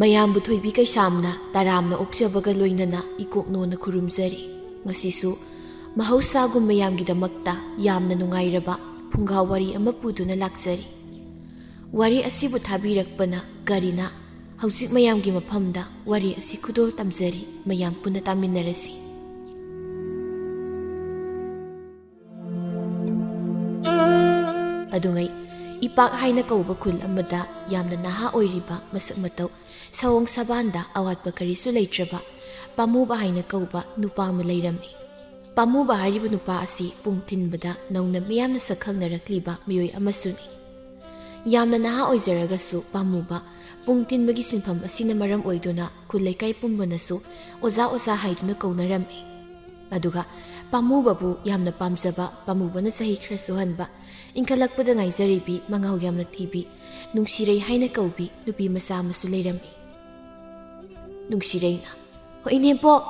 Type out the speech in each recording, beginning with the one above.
ꯃꯌꯥꯝꯕꯨ ꯊꯣꯏꯕꯤ ꯀꯩꯁꯥꯝꯅ ꯇꯔꯥꯝꯅ ꯑꯣꯛꯆꯕꯒ ꯂꯣꯏꯅꯅ ꯏꯀꯣꯛꯅꯣꯅ ꯈꯨꯔꯨꯝꯖꯔꯤ꯫ ꯉꯁꯤꯁꯨ ꯃꯍꯧꯁꯥꯒꯨꯝ ꯃꯌꯥꯝꯒꯤꯗꯃꯛꯇ ꯌꯥꯝꯅ ꯅꯨꯡꯉꯥꯏꯔꯕ ꯐꯨꯡꯒꯥ ꯋꯥꯔꯤ ꯑꯃ ꯄꯨꯗꯨꯅ ꯂꯥꯛꯆꯔꯤ꯫ ꯋꯥꯔꯤ ꯑꯁꯤꯕꯨ ꯊꯥꯕꯤꯔꯛꯄꯅ ꯀꯔꯤꯅ ꯍꯧꯖꯤꯛ ꯃꯌꯥꯝꯒꯤ ꯃꯐꯝꯗ ꯋꯥꯔꯤ ꯑꯁꯤ ꯈꯨꯗꯣꯜ ꯇꯝꯖꯔꯤ꯫ ꯃꯌꯥꯝ ꯄꯨꯟꯅ ꯇꯥꯃꯤꯟꯅꯔꯁꯤ꯫ ꯑꯗꯨꯉꯩ ꯏꯄꯥꯛ ꯍꯥꯏꯅ ꯀꯧꯕ ꯈꯨꯜ ꯑꯃꯗ ꯌꯥꯝꯅ ꯅꯍꯥ ꯑꯣꯏꯔꯤꯕ ꯃꯁꯛ ꯃꯇꯧ ꯁꯑꯣꯡ ꯁꯕꯥꯟꯗ ꯑꯋꯥꯠꯄ ꯀꯔꯤꯁꯨ ꯂꯩꯇ꯭ꯔꯕ ꯄꯥꯃꯨꯕ ꯍꯥꯏꯅ ꯀꯧꯕ ꯅꯨꯄꯥ ꯑꯃ ꯂꯩꯔꯝꯃꯤ꯫ ꯄꯥꯃꯨꯕ ꯍꯥꯏꯔꯤꯕ ꯅꯨꯄꯥ ꯑꯁꯤ ꯄꯨꯡ ꯊꯤꯟꯕꯗ ꯅꯧꯅ ꯃꯤꯌꯥꯝꯅ ꯁꯛꯈꯪꯅꯔꯛꯂꯤꯕ ꯃꯤꯑꯣꯏ ꯑꯃꯁꯨꯅꯤ꯫ ꯌꯥꯝꯅ ꯅꯍꯥ ꯑꯣꯏꯖꯔꯒꯁꯨ ꯄꯥꯃꯨꯕ ꯄꯨꯡ ꯊꯤꯟꯕꯒꯤ ꯁꯤꯟꯐꯝ ꯑꯁꯤꯅ ꯃꯔꯝ ꯑꯣꯏꯗꯨꯅ ꯈꯨꯜ ꯂꯩꯀꯥꯏ ꯄꯨꯝꯕꯅꯁꯨ ꯑꯣꯖꯥ ꯑꯣꯖꯥ ꯍꯥꯏꯗꯨꯅ ꯀꯧꯅꯔꯝꯃꯤ꯫ ꯑꯗꯨꯒ ꯄꯥꯃꯨꯕꯕꯨ ꯌꯥꯝꯅ ꯄꯥꯝꯖꯕ, ꯄꯥꯃꯨꯕꯅ ꯆꯍꯤ ꯈꯔꯁꯨ ꯍꯟꯕ, ꯏꯟꯈꯠꯂꯛꯄꯗ ꯉꯥꯏꯖꯔꯤꯕꯤ, ꯃꯉꯥꯎ ꯌꯥꯝꯅ ꯊꯤꯕꯤ, ꯅꯨꯡꯁꯤꯔꯩ ꯍꯥꯏꯅ ꯀꯧꯕꯤ ꯅꯨꯄꯤ ꯃꯆꯥ ꯑꯃꯁꯨ ꯂꯩꯔꯝꯃꯤ꯫ ꯅꯨꯡꯁꯤꯔꯩꯅ "ꯍꯣꯏ ꯏꯅꯦꯝꯄꯣꯛ",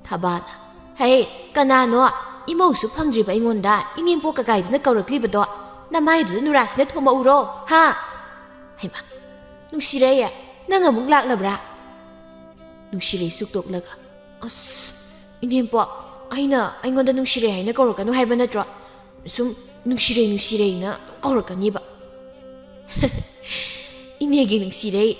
ꯊꯕꯥꯅ "ꯍꯩ ꯀꯅꯥꯅꯣ? ꯏꯃꯧꯁꯨ ꯐꯪꯗ꯭ꯔꯤꯕ ꯑꯩꯉꯣꯟꯗ ꯏꯅꯦꯝꯄꯣꯛ ꯀꯀꯥꯏꯗꯨꯅ ꯀꯧꯔꯛꯂꯤꯕꯗꯣ? ꯅꯃꯥꯏꯗꯨꯗ ꯅꯨꯔꯥꯁꯤꯅ ꯊꯣꯝꯃꯛꯎꯔꯣ ꯍꯥ?" ꯍꯩꯃꯥ, ꯅꯨꯡꯁꯤꯔꯩ ꯅꯪ ꯑꯃꯨꯛ ꯂꯥꯛꯂꯕ꯭ꯔꯥ? ꯅꯨꯡꯁꯤꯔꯩ ꯁꯨꯛꯇꯣꯛꯂꯒ "ꯑꯁ ꯏꯅꯦꯝꯄꯣꯛ, ꯑꯩꯉꯣꯟꯗ ꯅꯨꯡꯁꯤꯔꯩ ꯍꯥꯏꯅ ꯀꯧꯔꯛꯀꯅꯨ ꯍꯥꯏꯕ ꯅꯠꯇ꯭ꯔꯣ? ꯁꯨꯝ ꯅꯨꯡꯁꯤꯔꯩ ꯅꯨꯡꯁꯤꯔꯩꯅ ꯀꯧꯔꯛꯀꯅꯤꯕ." "ꯏꯅꯦꯒꯤ ꯅꯨꯡꯁꯤꯔꯩ,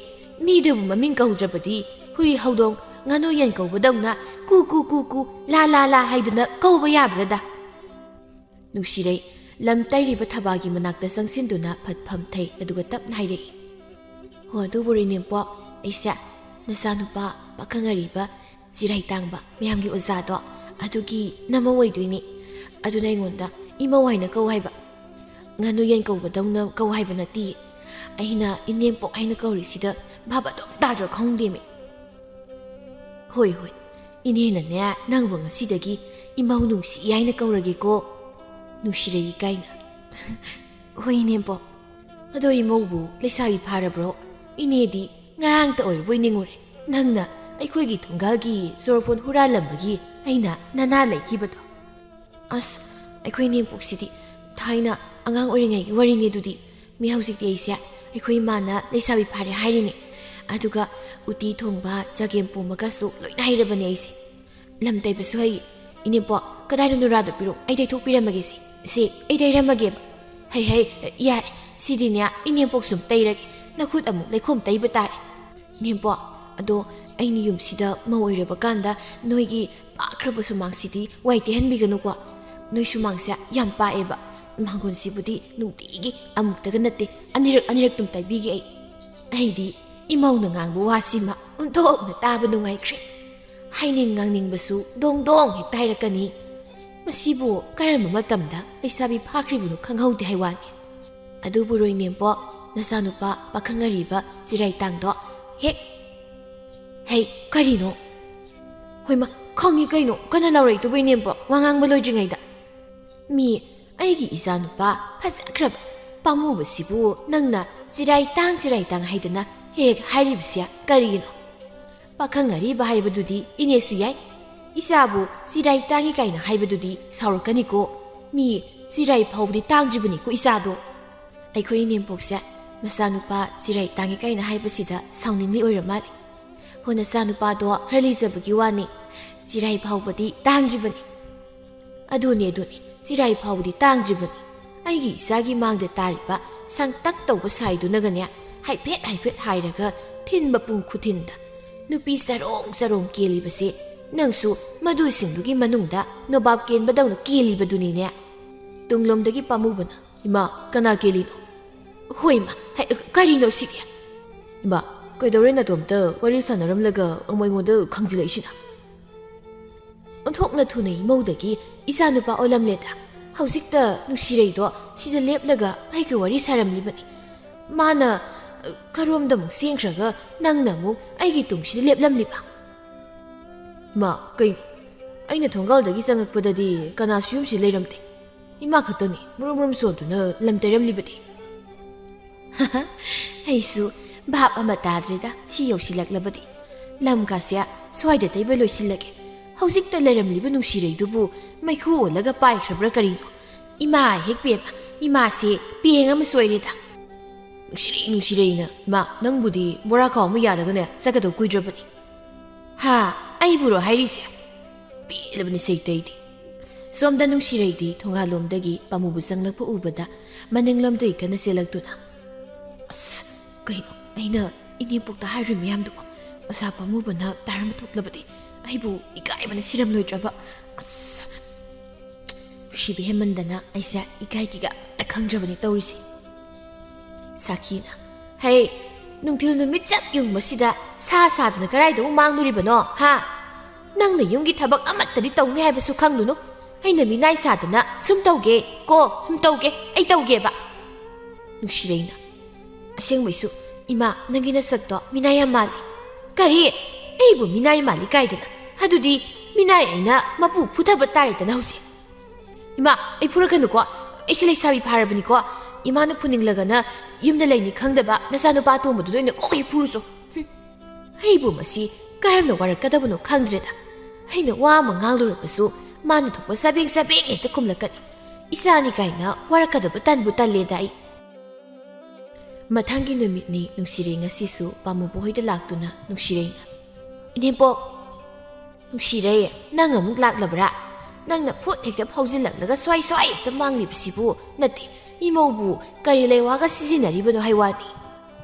ꯃꯤꯗꯕꯨ ꯃꯃꯤꯡ ꯀꯧꯗ꯭ꯔꯕꯗꯤ ꯍꯨꯏ ꯍꯧꯗꯣꯡ ꯉꯥꯅꯨ ꯌꯦꯟ ꯀꯧꯕꯗꯧꯅ ꯀꯨ ꯀꯨ ꯀꯨ ꯀꯨ ꯂꯥ ꯂꯥ ꯂꯥ ꯍꯥꯏꯗꯨꯅ ꯀꯧꯕ ꯌꯥꯕ꯭ꯔꯗ?" ꯅꯨꯡꯁꯤꯔꯩ ꯂꯝ ꯇꯩꯔꯤꯕ ꯊꯕꯥꯒꯤ ꯃꯅꯥꯛꯇ ꯆꯪꯁꯤꯟꯗꯨꯅ ꯐꯠ ꯐꯝꯊꯩ, ꯑꯗꯨꯒ ꯇꯞꯅ ꯍꯥꯏꯔꯛꯏ, "ꯍꯣ ꯑꯗꯨꯕꯨ ꯏꯅꯦꯝꯄꯣꯛ, ꯑꯩꯁꯦ ꯅꯆꯥꯅꯨꯄꯥ ꯄꯥꯈꯪ ꯑꯔꯤꯕ ꯆꯤꯔꯥꯏ ꯇꯥꯡꯕ ꯃꯌꯥꯝꯒꯤ ꯑꯣꯖꯥꯗꯣ ꯑꯗꯨꯒꯤ ꯅꯃꯧ ꯑꯣꯏꯗꯣꯏꯅꯤ꯫ ꯑꯗꯨꯅ ꯑꯩꯉꯣꯟꯗ ꯏꯃꯧ ꯍꯥꯏꯅ ꯀꯧ ꯍꯥꯏꯕ, ꯉꯥꯅꯨ ꯌꯦꯟ ꯀꯧꯕꯗꯧꯅ ꯀꯧ ꯍꯥꯏꯕ ꯅꯠꯇꯦ꯫ ꯑꯩꯅ ꯏꯅꯦꯝꯄꯣꯛ ꯍꯥꯏꯅ ꯀꯧꯔꯤꯁꯤꯗ ꯚꯥꯞ ꯑꯗꯨꯝ ꯇꯥꯗ꯭ꯔꯥ ꯈꯪꯗꯦꯃꯤ." "ꯍꯣꯏ ꯍꯣꯏ, ꯏꯅꯦꯅꯅꯦ ꯅꯪꯕꯨ ꯉꯁꯤꯗꯒꯤ ꯏꯃꯧ ꯅꯨꯡꯁꯤ ꯍꯥꯏꯅ ꯀꯧꯔꯒꯦꯀꯣ." ꯅꯨꯡꯁꯤꯔꯩ ꯏꯀꯥꯏꯅ "ꯍꯣꯏ ꯏꯅꯦꯝꯄꯣꯛ, ꯑꯗꯣ ꯏꯃꯧꯕꯨ ꯂꯩꯁꯥꯕꯤ ꯐꯥꯔꯕ꯭ꯔꯣ? ꯏꯅꯦꯗꯤ ꯉꯔꯥꯡꯇ ꯑꯣꯏꯔꯕꯣꯏ ꯅꯤꯡꯉꯨꯔꯦ, ꯅꯪꯅ ꯑꯩꯈꯣꯏꯒꯤ ꯊꯣꯡꯒꯥꯜꯒꯤ ꯆꯣꯔꯐꯣꯟ ꯍꯨꯔꯥꯜꯂꯝꯕꯒꯤ ꯑꯩꯅ ꯅꯅꯥ ꯂꯩꯈꯤꯕꯗꯣ." "ꯑꯁ ꯑꯩꯈꯣꯏ ꯏꯅꯦꯝꯄꯣꯛꯁꯤꯗꯤ ꯊꯥꯏꯅ ꯑꯉꯥꯡ ꯑꯣꯏꯔꯤꯉꯩꯒꯤ ꯋꯥꯔꯤꯅꯤ ꯑꯗꯨꯗꯤ꯫ ꯃꯤ ꯍꯧꯖꯤꯛꯇꯤ ꯑꯩꯁꯦ ꯑꯩꯈꯣই ꯏꯃꯥꯅ ꯂꯩꯁꯥꯕꯤ ꯐꯥꯔꯦ ꯍꯥꯏꯔꯤꯅꯤ꯫ ꯑꯗꯨꯒ ꯎꯇꯤ ꯊꯣꯡꯕ, ꯆꯒꯦꯝ ꯄꯣꯝꯕꯒꯁꯨ ꯂꯣꯏꯅ ꯍꯩꯔꯕꯅꯤ ꯑꯩꯁꯦ꯫ ꯂꯝ ꯇꯩꯕꯁꯨ ꯍꯩ꯫ ꯏꯅꯦꯝꯄꯣꯛ ꯀꯗꯥꯏꯅꯣ ꯅꯨꯔꯥꯗꯣ ꯄꯤꯔꯛꯑꯣ, ꯑꯩ ꯇꯩꯊꯣꯛꯄꯤꯔꯝꯃꯒꯦ ꯁꯤ ꯑꯩ ꯇꯩꯔꯝꯃꯒꯦꯕ." "ꯍꯩ ꯌꯥꯔꯦ, ꯁꯤꯗꯤꯅꯦ ꯏꯅꯦꯝꯄꯣꯛ ꯁꯨꯝ ꯇꯩꯔꯒꯦ, ꯅꯈꯨꯠ ꯑꯃꯨꯛ ꯂꯩꯈꯣꯝ ꯇꯩꯕ ꯇꯥꯔꯦ꯫ ꯏꯅꯦꯝꯄꯣꯛ, ꯑꯗꯣ ꯑꯩꯅ ꯌꯨꯝꯁꯤꯗ ꯃꯧ ꯑꯣꯏꯔꯕ ꯀꯥꯟꯗ ꯅꯣꯏꯒꯤ ꯄꯥꯛꯈ꯭ꯔꯕ ꯁꯨꯃꯥꯡꯁꯤꯗꯤ ꯋꯥꯏ ꯇꯩꯍꯟꯕꯤꯒꯅꯨꯀꯣ꯫ ꯅꯣꯏ ꯁꯨꯃꯥꯡꯁꯦ ꯌꯥꯝ ꯄꯥꯛꯑꯦꯕ, ꯃꯥꯡꯒꯣꯟꯁꯤꯕꯨꯗꯤ ꯅꯨꯡꯇꯤꯒꯤ ꯑꯃꯨꯛꯇꯒ ꯅꯠꯇꯦ ꯑꯅꯤꯔꯛ ꯇꯨꯝ ꯇꯩꯕꯤꯒꯦ ꯑꯩ꯫ ꯑꯩꯗꯤ ꯏꯃꯧꯅ ꯉꯥꯡꯕ ꯋꯥꯁꯤꯃ ꯑꯣꯟꯊꯣꯛꯅ ꯇꯥꯕ ꯅꯨꯡꯉꯥꯏꯈ꯭ꯔꯦ꯫ ꯍꯥꯏꯅꯤꯡ ꯉꯥꯡꯅꯤꯡꯕꯁꯨ ꯗꯣꯡ ꯗꯣꯡ ꯍꯦꯛꯇ ꯍꯥꯏꯔꯛꯀꯅꯤ꯫ ꯃꯁꯤꯕꯨ ꯀꯔꯝꯕ ꯃꯇꯝꯗ ꯂꯩꯁꯥꯕꯤ ꯐꯥꯈ꯭ꯔꯤꯕꯅꯣ ꯈꯪꯍꯧꯗꯦ ꯍꯥꯏꯋꯥꯅꯤ꯫ ꯑꯗꯨꯕꯨ ꯏꯅꯦꯝꯄꯣꯛ, ꯅꯆꯥꯅꯨꯄꯥ ꯄꯥꯈꯪ ꯑꯔꯤꯕ ꯆꯤꯔꯥꯏ ꯇꯥꯡꯗꯣ ꯍꯦꯛ..." "ꯍꯩ ꯀꯔꯤꯅꯣ? ꯍꯣꯏꯃ ꯈꯪꯉꯤ ꯀꯩꯅꯣ, ꯀꯟꯅ ꯂꯥꯎꯔꯛꯏꯗꯨꯕꯨ ꯏꯅꯦꯝꯄꯣꯛ ꯋꯥ ꯉꯥꯡꯕ ꯂꯣꯏꯗ꯭ꯔꯤꯉꯩꯗ꯫ ꯃꯤ ꯑꯩꯒꯤ ꯏꯆꯥꯅꯨꯄꯥ ꯐꯖꯈ꯭ꯔꯕ ꯄꯥꯃꯨꯕꯁꯤꯕꯨ ꯅꯪꯅ ꯆꯤꯔꯥꯏ ꯇꯥꯡ ꯍꯥꯏꯗꯅ ꯍꯦꯛ ꯍꯥꯏꯔꯤꯕꯁꯦ ꯀꯔꯤꯒꯤꯅꯣ? ꯄꯥꯈꯪ ꯑꯔꯤꯕ ꯍꯥꯏꯕꯗꯨꯗꯤ ꯏꯅꯦꯁꯨ ꯌꯥꯏ, ꯏꯆꯥꯕꯨ ꯆꯤꯔꯥꯏ ꯇꯥꯡꯉꯤ ꯀꯥꯏꯅ ꯍꯥꯏꯕꯗꯨꯗꯤ ꯁꯥꯎꯔꯛꯀꯅꯤꯀꯣ꯫ ꯃꯤ ꯆꯤꯔꯥꯏ ꯐꯥꯎꯕꯗꯤ ꯇꯥꯡꯗ꯭ꯔꯤꯕꯅꯤꯀꯣ ꯏꯆꯥꯗꯣ." ꯑꯩꯈꯣꯏ ꯏꯅꯦꯝꯄꯣꯛꯁꯦ ꯃꯆꯥꯅꯨꯄꯥ ꯆꯤꯔꯥꯏ ꯇꯥꯡꯉꯤ ꯀꯥꯏꯅ ꯍꯥꯏꯕꯁꯤꯗ ꯁꯥꯎꯅꯤꯡꯂꯤ ꯑꯣꯏꯔ ꯃꯥꯜꯂꯤ꯫ "ꯍꯣ ꯅꯆꯥꯅꯨꯄꯥꯗꯣ ꯈꯔ ꯂꯤꯖꯕꯒꯤ ꯋꯥꯅꯤ, ꯆꯤꯔꯥꯏ ꯐꯥꯎꯕꯗꯤ ꯇꯥꯡꯗ꯭ꯔꯤꯕꯅꯤ꯫ ꯑꯗꯨꯅꯤ ꯆꯤꯔꯥꯏ ꯐꯥꯎꯕꯗꯤ ꯇꯥꯡꯗ꯭ꯔꯤꯕꯅꯤ꯫ ꯑꯩꯒꯤ ꯏꯆꯥꯒꯤ ꯃꯥꯡꯗ ꯇꯥꯔꯤꯕ ꯁꯥꯡꯇꯛ ꯇꯧꯕ ꯁꯥꯏꯗꯨꯅꯒꯅꯦ ꯍꯥꯏꯐꯦꯠ ꯍꯥꯏꯔꯒ ꯊꯤꯟꯕ ꯄꯨꯡ ꯈꯨꯊꯤꯟꯗ ꯅꯨꯄꯤ ꯆꯔꯣꯡ ꯀꯦꯜꯂꯤꯕꯁꯦ ꯅꯪꯁꯨ ꯃꯗꯨꯁꯤꯡꯗꯨꯒꯤ ꯃꯅꯨꯡꯗ ꯅꯣꯕꯥꯞ ꯀꯦꯟꯕꯗꯧꯅ ꯀꯦꯜꯂꯤꯕꯗꯨꯅꯤꯅꯦ." ꯇꯨꯡꯂꯣꯝꯗꯒꯤ ꯄꯥꯃꯨꯕꯅ "ꯏꯃꯥ ꯀꯅꯥ ꯀꯦꯜꯂꯤꯅꯣ?" "ꯍꯣꯏꯃ ꯀꯔꯤꯅꯣ ꯁꯤꯗꯤ?" "ꯏꯃꯥ ꯀꯩꯗꯧꯔꯦ ꯅꯇꯣꯝꯇ ꯋꯥꯔꯤ ꯁꯥꯟꯅꯔꯝꯂꯒ ꯑꯃꯨꯛ ꯑꯩꯉꯣꯟꯗ ꯈꯪꯖꯤꯜꯂꯛꯏꯁꯤꯅ?" "ꯑꯣꯟꯊꯣꯛꯅ ꯊꯨꯅ ꯏꯃꯧꯗꯒꯤ ꯏꯆꯥꯅꯨꯄꯥ ꯑꯣꯜꯂꯝꯂꯦꯗ꯫ ꯍꯧꯖꯤꯛꯇ ꯅꯨꯡꯁꯤꯔꯩꯗꯣ ꯁꯤꯗ ꯂꯦꯞꯂꯒ ꯑꯩꯒ ꯋꯥꯔꯤ ꯁꯥꯔꯝꯂꯤꯕꯅꯤ꯫ ꯃꯥꯅ ꯀꯔꯣꯝꯗ ꯑꯃꯨꯛ ꯆꯦꯟꯈ꯭ꯔꯒ ꯅꯪꯅ ꯑꯃꯨꯛ ꯑꯩꯒꯤ ꯇꯨꯡꯁꯤꯗ ꯂꯦꯞꯂꯝꯂꯤꯕ?" "ꯏꯃꯥ ꯀꯩꯅꯣ? ꯑꯩꯅ ꯊꯣꯡꯒꯥꯜꯗꯒꯤ ꯆꯪꯉꯛꯄꯗꯗꯤ ꯀꯅꯥꯁꯨ ꯌꯨꯝꯁꯤ ꯂꯩꯔꯝꯗꯦ꯫ ꯏꯃꯥ ꯈꯛꯇꯅꯤ ꯃꯨꯔꯨꯝ ꯁꯣꯟꯗꯨꯅ ꯂꯝ ꯇꯩꯔꯝꯂꯤꯕꯗꯤ." "ꯑꯩꯁꯨ ꯚꯥꯞ ꯑꯃ ꯇꯥꯗ꯭ꯔꯦꯗ ꯁꯤ ꯌꯧꯁꯤꯜꯂꯛꯂꯕꯗꯤ꯫ ꯂꯝꯒꯥꯁꯦ ꯁ꯭ꯋꯥꯏꯗ ꯇꯩꯕ ꯂꯣꯏꯁꯤꯜꯂꯒꯦ꯫ ꯍꯧꯖꯤꯛꯇ ꯂꯩꯔꯝꯂꯤꯕ ꯅꯨꯡꯁꯤꯔꯩꯗꯨꯕꯨ ꯃꯩꯈꯨ ꯑꯣꯜꯂꯒ ꯄꯥꯏꯈ꯭ꯔꯕ꯭ꯔꯥ ꯀꯔꯤꯅꯣ? ꯏꯃꯥ ꯍꯦꯛ ꯄꯦꯝꯃ, ꯏꯃꯥꯁꯦ ꯄꯦꯡ ꯑꯃ ꯁꯣꯏꯔꯦꯗ." ꯅꯨꯡꯁꯤꯔꯩꯅ ꯏꯃꯥ ꯅꯪꯕꯨꯗꯤ ꯕꯣꯔꯥ ꯈꯥꯎ ꯑꯃ ꯌꯥꯜꯂꯒꯅꯦ ꯆꯠꯀꯗꯧ ꯀꯨꯏꯗ꯭ꯔꯕꯅꯤ ꯍꯥ ꯑꯩꯕꯨꯔꯣ ꯍꯥꯏꯔꯤꯁꯦ ꯄꯦꯜꯂꯕꯅꯤ ꯁꯩꯇꯩꯗꯤ ꯁꯣꯝꯗ ꯅꯨꯡꯁꯤꯔꯩꯗꯤ ꯊꯣꯡꯒꯥꯜꯂꯣꯝꯗꯒꯤ ꯄꯥꯃꯨꯕꯨ ꯆꯪꯂꯛꯄ ꯎꯕꯗ ꯃꯅꯤꯡꯂꯣꯝꯗꯒꯤ ꯀꯟꯅ ꯆꯦꯜꯂꯛꯇꯨꯅ ꯑꯁ ꯀꯩꯅꯣ ꯑꯩꯅ ꯏꯅꯦꯄꯣꯛꯇ ꯍꯥꯏꯔꯨꯏ ꯃꯌꯥꯝꯗꯨꯕꯣ ꯑꯣꯖꯥ ꯄꯥꯃꯨꯕꯅ ꯇꯥꯔꯝꯕ ꯊꯣꯛꯂꯕꯗꯤ ꯑꯩꯕꯨ ꯏꯀꯥꯏꯕꯅ ꯁꯤꯔꯝꯂꯣꯏꯗ꯭ꯔꯕ ꯑꯁ ꯅꯨꯡꯁꯤꯕ ꯍꯦꯟꯃꯟꯗꯅ ꯑꯩꯁꯦ ꯏꯀꯥꯏꯒꯤꯒ ꯑꯝꯇ ꯈꯪꯗ꯭ꯔꯕꯅꯤ ꯇꯧꯔꯤꯁꯦ ꯁꯥꯈꯤꯅ ꯍꯩ ꯅꯨꯡꯊꯤꯜ ꯅꯨꯃꯤꯠ ꯆꯞ ꯌꯨꯡꯕꯁꯤꯗ ꯁꯥꯗꯅ ꯀꯗꯥꯏꯗꯕꯨ ꯃꯥꯡꯂꯨꯔꯤꯕꯅꯣ ꯍꯥ ꯅꯪꯅ ꯌꯨꯝꯒꯤ ꯊꯕꯛ ꯑꯃꯠꯇꯗꯤ ꯇꯧꯅꯤ ꯍꯥꯏꯕꯁꯨ ꯈꯪꯂꯨꯅꯨ ꯑꯩꯅ ꯃꯤꯅꯥꯏ ꯁꯥꯗꯅ ꯁꯨꯝ ꯇꯧꯒꯦ ꯀꯣ ꯇꯧꯒꯦ ꯑꯩ ꯇꯧꯒꯦꯕ ꯅꯨꯡꯁꯤꯔꯩꯅ ꯑꯁꯦꯡꯕꯩꯁꯨ ꯏꯃꯥ ꯅꯪꯒꯤ ꯅꯁꯛꯇꯣ ꯃꯤꯅꯥꯏ ꯌꯥꯝ ꯃꯥꯜꯂꯤ ꯀꯔꯤ ꯑꯩꯕꯨ ꯃꯤꯅꯥꯏ ꯃꯥꯜꯂꯤ ꯀꯥꯏꯗꯅ ꯑꯗꯨꯗꯤ ꯃꯤꯅꯥꯏ ꯑꯩꯅ ꯃꯄꯨ ꯐꯨꯊꯕ ꯇꯥꯔꯦꯗꯅ ꯍꯧꯖꯤꯛ ꯏꯃꯥ ꯑꯩ ꯐꯨꯔꯛꯀꯅꯨꯀꯣ ꯑꯩꯁꯦ ꯂꯩꯁꯥꯕꯤ ꯐꯥꯔꯕꯅꯤꯀꯣ 이마는 푸닝라가나 윰데 레이니 ꯈꯪꯗꯕ ꯅꯆꯥꯅꯨꯄꯥ ꯇꯣꯝꯕꯗꯨꯗ ꯑꯣꯏꯅ ꯀꯣꯛ ꯍꯦꯛ ꯐꯨꯔꯨꯆꯣ ꯑꯩꯕꯨ ꯃꯁꯤ ꯀꯔꯝꯅ ꯋꯥꯔꯛꯀꯗꯕꯅꯣ ꯈꯪꯗ꯭ꯔꯦꯗ ꯑꯩꯅ ꯋꯥ ꯑꯃ ꯉꯥꯡꯂꯨꯔꯕꯁꯨ ꯃꯥꯅ ꯊꯣꯛꯄ ꯆꯕꯦꯡ ꯍꯦꯛꯇ ꯈꯨꯝꯂꯛꯀꯅꯤ ꯏꯆꯥꯅꯤ ꯀꯥꯏꯅ ꯋꯥꯔꯛꯀꯗꯕ ꯇꯟꯕꯨ ꯇꯜꯂꯦꯗ ꯑꯩ ꯃꯊꯪꯒꯤ ꯅꯨꯃꯤꯠꯅꯤ ꯅꯨꯡꯁꯤꯔꯩ ꯉꯁꯤꯁꯨ ꯄꯥꯃꯨꯕ ꯍꯣꯏꯗ ꯂꯥꯛꯇꯨꯅ ꯅꯨꯡꯁꯤꯔꯩꯅ 이ኔꯝꯄꯣꯛ ꯅꯨꯡꯁꯤꯔꯩ ꯅꯪ ꯑꯃꯨꯛ ꯂꯥꯛꯂꯕ꯭ꯔꯥ ꯅꯪꯅ ꯐꯨꯠ ꯍꯦꯛꯇ ꯐꯥꯎꯖꯤꯜꯂꯛꯂꯒ ꯁ꯭ꯋꯥꯏ ꯍꯦꯛꯇ ꯃꯥꯡꯂꯤꯕꯁꯤꯕꯨ ꯅꯠꯇꯦ 이모부 ꯀꯔꯤ ꯂꯩꯋꯥꯒ ꯁꯤꯖꯤꯟꯅꯔꯤꯕꯅꯣ ꯍꯥꯏꯋꯥꯅꯤ